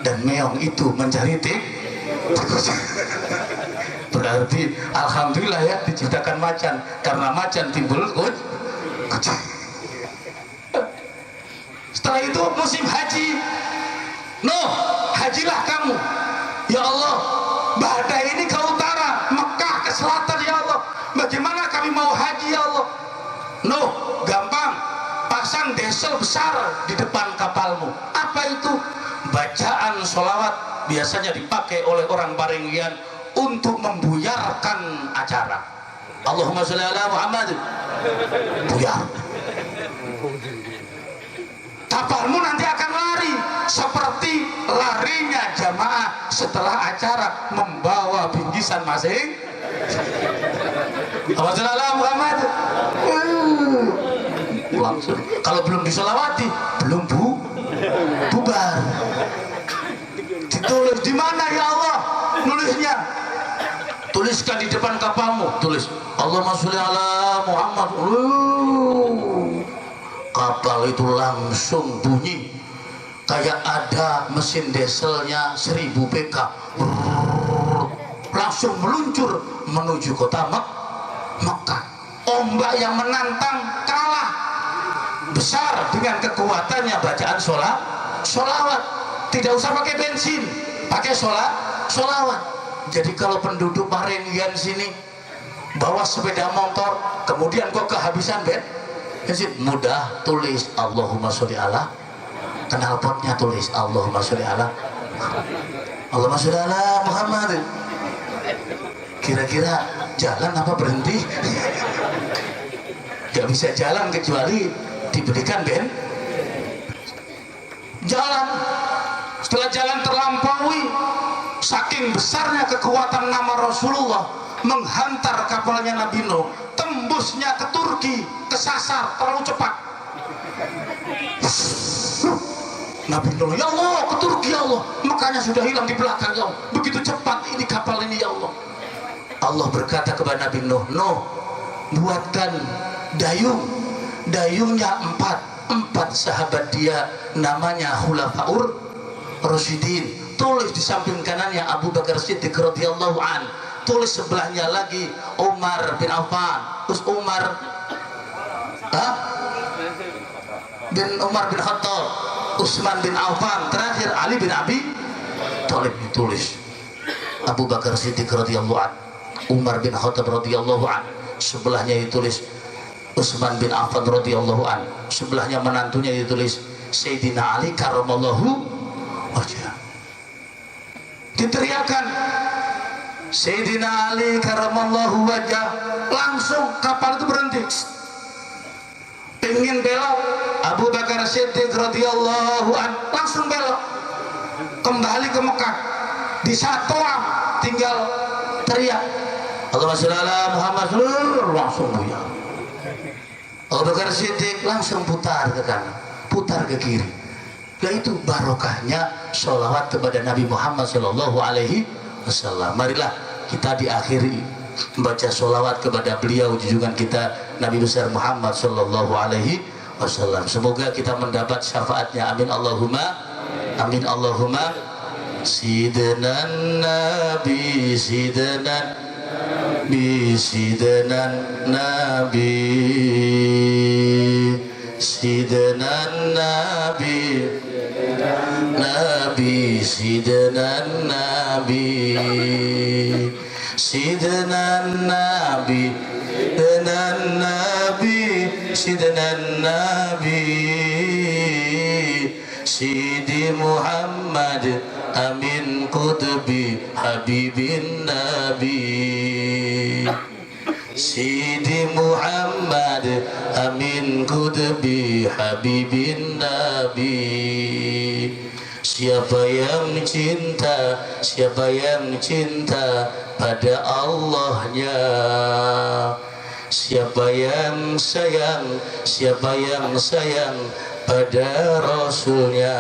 Dan meong itu mencari tikus. Berarti alhamdulillah ya diciptakan macan, karena macan timbul kucing. Setelah itu musim haji, Nuh, hajilah kamu. Ya Allah, badai ini ke utara, Mekah ke selatan ya Allah. Bagaimana kami mau haji ya Allah? Nuh, gampang, pasang desel besar di depan kapalmu. Apa itu? Bacaan sholawat biasanya dipakai oleh orang Barengian untuk membuyarkan acara. Allahumma sholli ala Muhammad. Buyar. Kapalmu nanti akan lari seperti larinya jamaah setelah acara membawa bingkisan masing. Allahumma sholli ala Muhammad. Langsung. Kalau belum disolawati, belum bubar. Ditulis di mana ya Allah? Nulisnya. Tuliskan di depan kapalmu. Tulis Allahumma sholli ala Muhammad. Kapal itu langsung bunyi kayak ada mesin dieselnya 1000 PK. Langsung meluncur menuju kota Mekah. Ombak yang menantang kalah besar dengan kekuatannya bacaan sholawat. Tidak usah pakai bensin, pakai sholawat. Jadi kalau penduduk Barengian sini bawa sepeda motor, kemudian kok kehabisan bensin, mudah, tulis Allahumma sholli ala, knalpotnya tulis Allahumma sholli ala Muhammad. Kira-kira jalan apa berhenti? Gak bisa jalan kecuali diberikan jalan. Setelah jalan terlampaui, saking besarnya kekuatan nama Rasulullah menghantar kapalnya Nabi Nuh, tembusnya ke Turki, kesasar terlalu cepat. Nabi Nuh, ya Allah, ke Turki ya Allah, makanya sudah hilang di belakang ya Allah. Begitu cepat ini kapal ini ya Allah. Allah berkata kepada Nabi Nuh, Nuh, buatkan dayungnya empat sahabat dia, namanya Khulafaur Rasyidin. Tulis di samping kanannya Abu Bakar Siddiq radhiyallahu an, tulis sebelahnya lagi Umar bin Affan, terus Umar bin Khattab, Utsman bin Affan, terakhir Ali bin Abi Thalib. Ditulis Abu Bakar Siddiq radhiyallahu an, Umar bin Khattab radhiyallahu an, sebelahnya ditulis Utsman bin Affan radhiyallahu an, sebelahnya menantunya ditulis Sayyidina Ali karramallahu wajhah. Diteriakan Sayyidina Ali karramallahu wajhah, langsung kapal itu berhenti. Pengen belok, Abu Bakar Siddiq radhiyallahu an langsung belok kembali ke Mekah. Di satu tinggal teriak Allahumma sholli ala Muhammad, langsung buyar. Abu Bakar Siddiq langsung putar ke kanan, putar ke kiri. Nah, itu barokahnya sholawat kepada Nabi Muhammad Sallallahu Alaihi Wasallam. Marilah kita diakhiri membaca sholawat kepada beliau, junjungan kita Nabi besar Muhammad Sallallahu Alaihi Wasallam. Semoga kita mendapat syafaatnya. Amin Allahumma, amin Allahumma. Sidna Nabi, Sidna Nabi, Sidna Nabi, Sidna Nabi, Nabi, Sidna Nabi, Sidna Nabi, Sidna Nabi, Sidna Nabi, Sidi Muhammad Amin Qutbi Habibin Nabi, Sidi Muhammad Amin Qutbi Habibin Nabi. Siapa yang cinta, siapa yang cinta pada Allahnya, siapa yang sayang, siapa yang sayang pada Rasulnya,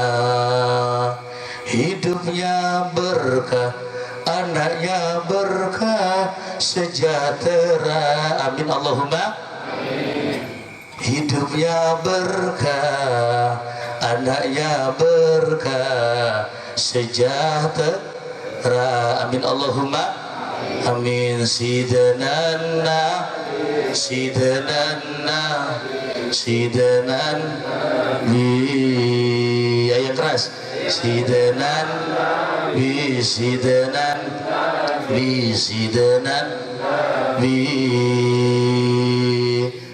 hidupnya berkah, anaknya berkah, sejahtera. Amin Allahumma. Hidupnya berkah, anaknya berkah, sejahtera. Amin Allahumma. Amin. Sidna Nabi, Sidna Nabi, Sidna Nabi. Ayat keras. Sidna Nabi, Sidna Nabi, Sidna Nabi,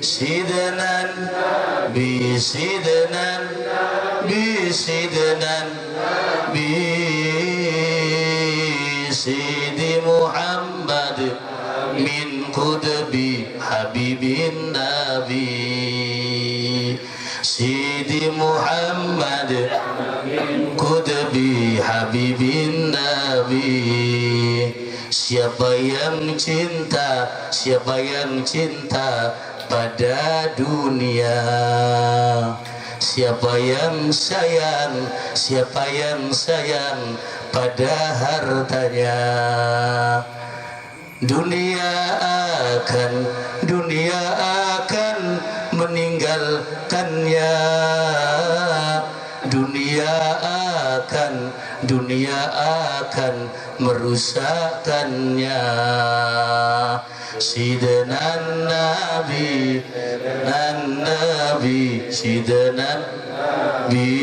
Sidna Nabi, Sidna Nabi, Sidna Nabi, Sidi Muhammad min Qutbi Habibin Nabi, Sidi Muhammad Qutbi Habibin Nabi. Siapa yang cinta, siapa yang cinta pada dunia, siapa yang sayang, siapa yang sayang pada hartanya, dunia akan meninggalkannya, dunia akan merusakkannya. Sidna Nabi, Nabi, Sidna Nabi,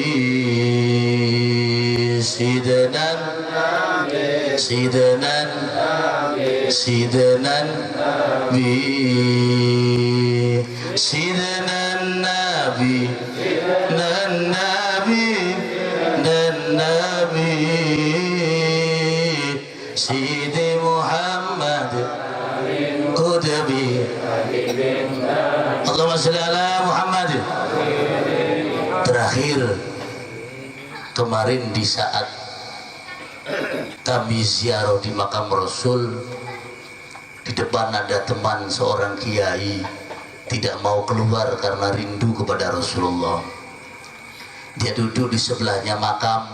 Sidna Nabi, Sidna Nabi, Sidna Nabi, Sidna Nabi, Nabi, Nabi, Sidi Muhammad bi Allahumma sholli ala Muhammad. Terakhir kemarin di saat kami ziarah di makam Rasul, di depan ada teman seorang kiai tidak mau keluar karena rindu kepada Rasulullah. Dia duduk di sebelahnya makam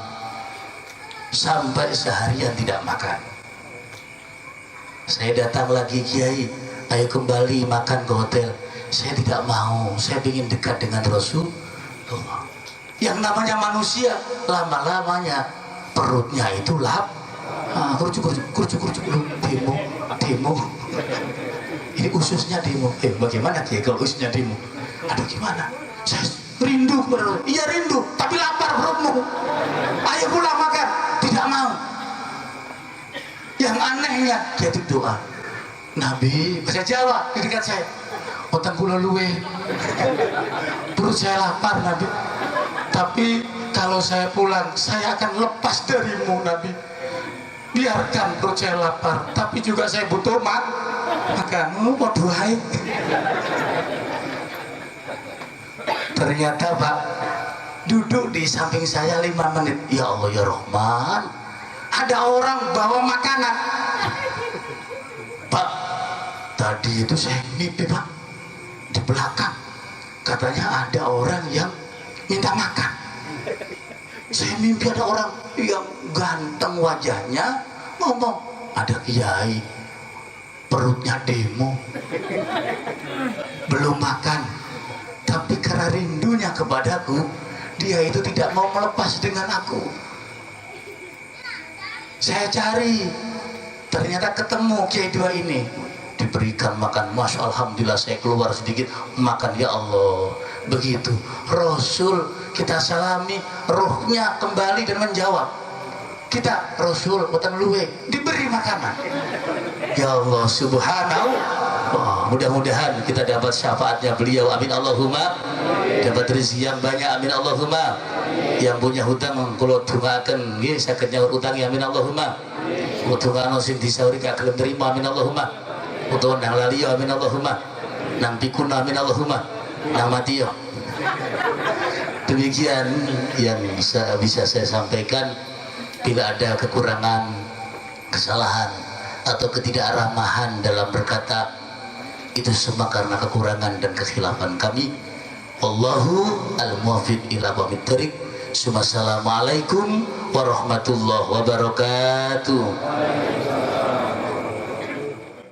sampai seharian tidak makan. Saya datang lagi, Kiai, ayo kembali makan ke hotel. Saya tidak mau, saya ingin dekat dengan Rasulullah. Yang namanya manusia, lama-lamanya perutnya itu lap. Kurcuk, demo. Ini ususnya demo. Bagaimana Kiai kalau ususnya demo? Aduh gimana? Saya rindu kepada Rasul. Iya rindu, tapi lapar perutmu. Ayo pulang makan. Tidak mau. Yang anehnya dia itu doa. Nabi bahasa Jawa di dekat saya. Otak kula luwe. Perut saya lapar Nabi. Tapi kalau saya pulang, saya akan lepas darimu Nabi. Biarkan perut saya lapar, tapi juga saya butuh makan. Waduh hai. Ternyata Pak duduk di samping saya 5 menit. Ya Allah ya Rahman, ada orang bawa makanan. Pak, tadi itu saya mimpi Pak, di belakang katanya ada orang yang minta makan. Saya mimpi ada orang yang ganteng wajahnya ngomong, ada kiai perutnya demo belum makan, tapi karena rindunya kepadaku dia itu tidak mau melepas dengan aku. Saya cari, ternyata ketemu kiai dua ini, diberikan makan. Masya Alhamdulillah, saya keluar sedikit makan. Ya Allah, begitu Rasul kita salami, rohnya kembali dan menjawab. Kita Rasul utang luwe diberi makanan. Ya Allah subhanahu. Mudah-mudahan kita dapat syafaatnya beliau, amin Allahumma. Dapat rezeki yang banyak, amin Allahumma. Yang punya hutang kalau dungaken nggih saged nyaur utangnya, amin Allahumma. Utang sing disauri gak gelem terima, amin Allahumma. Utawa nang lali, amin Allahumma. Nang pikun, amin Allahumma. Nang mati yo. Demikian yang bisa saya sampaikan. Bila ada kekurangan, kesalahan atau ketidakramahan dalam berkata, itu semua karena kekurangan dan kekhilafan kami. Allahu al-muwaffiq ila aqwamit thoriq. Assalamualaikum warahmatullahi wabarakatuh.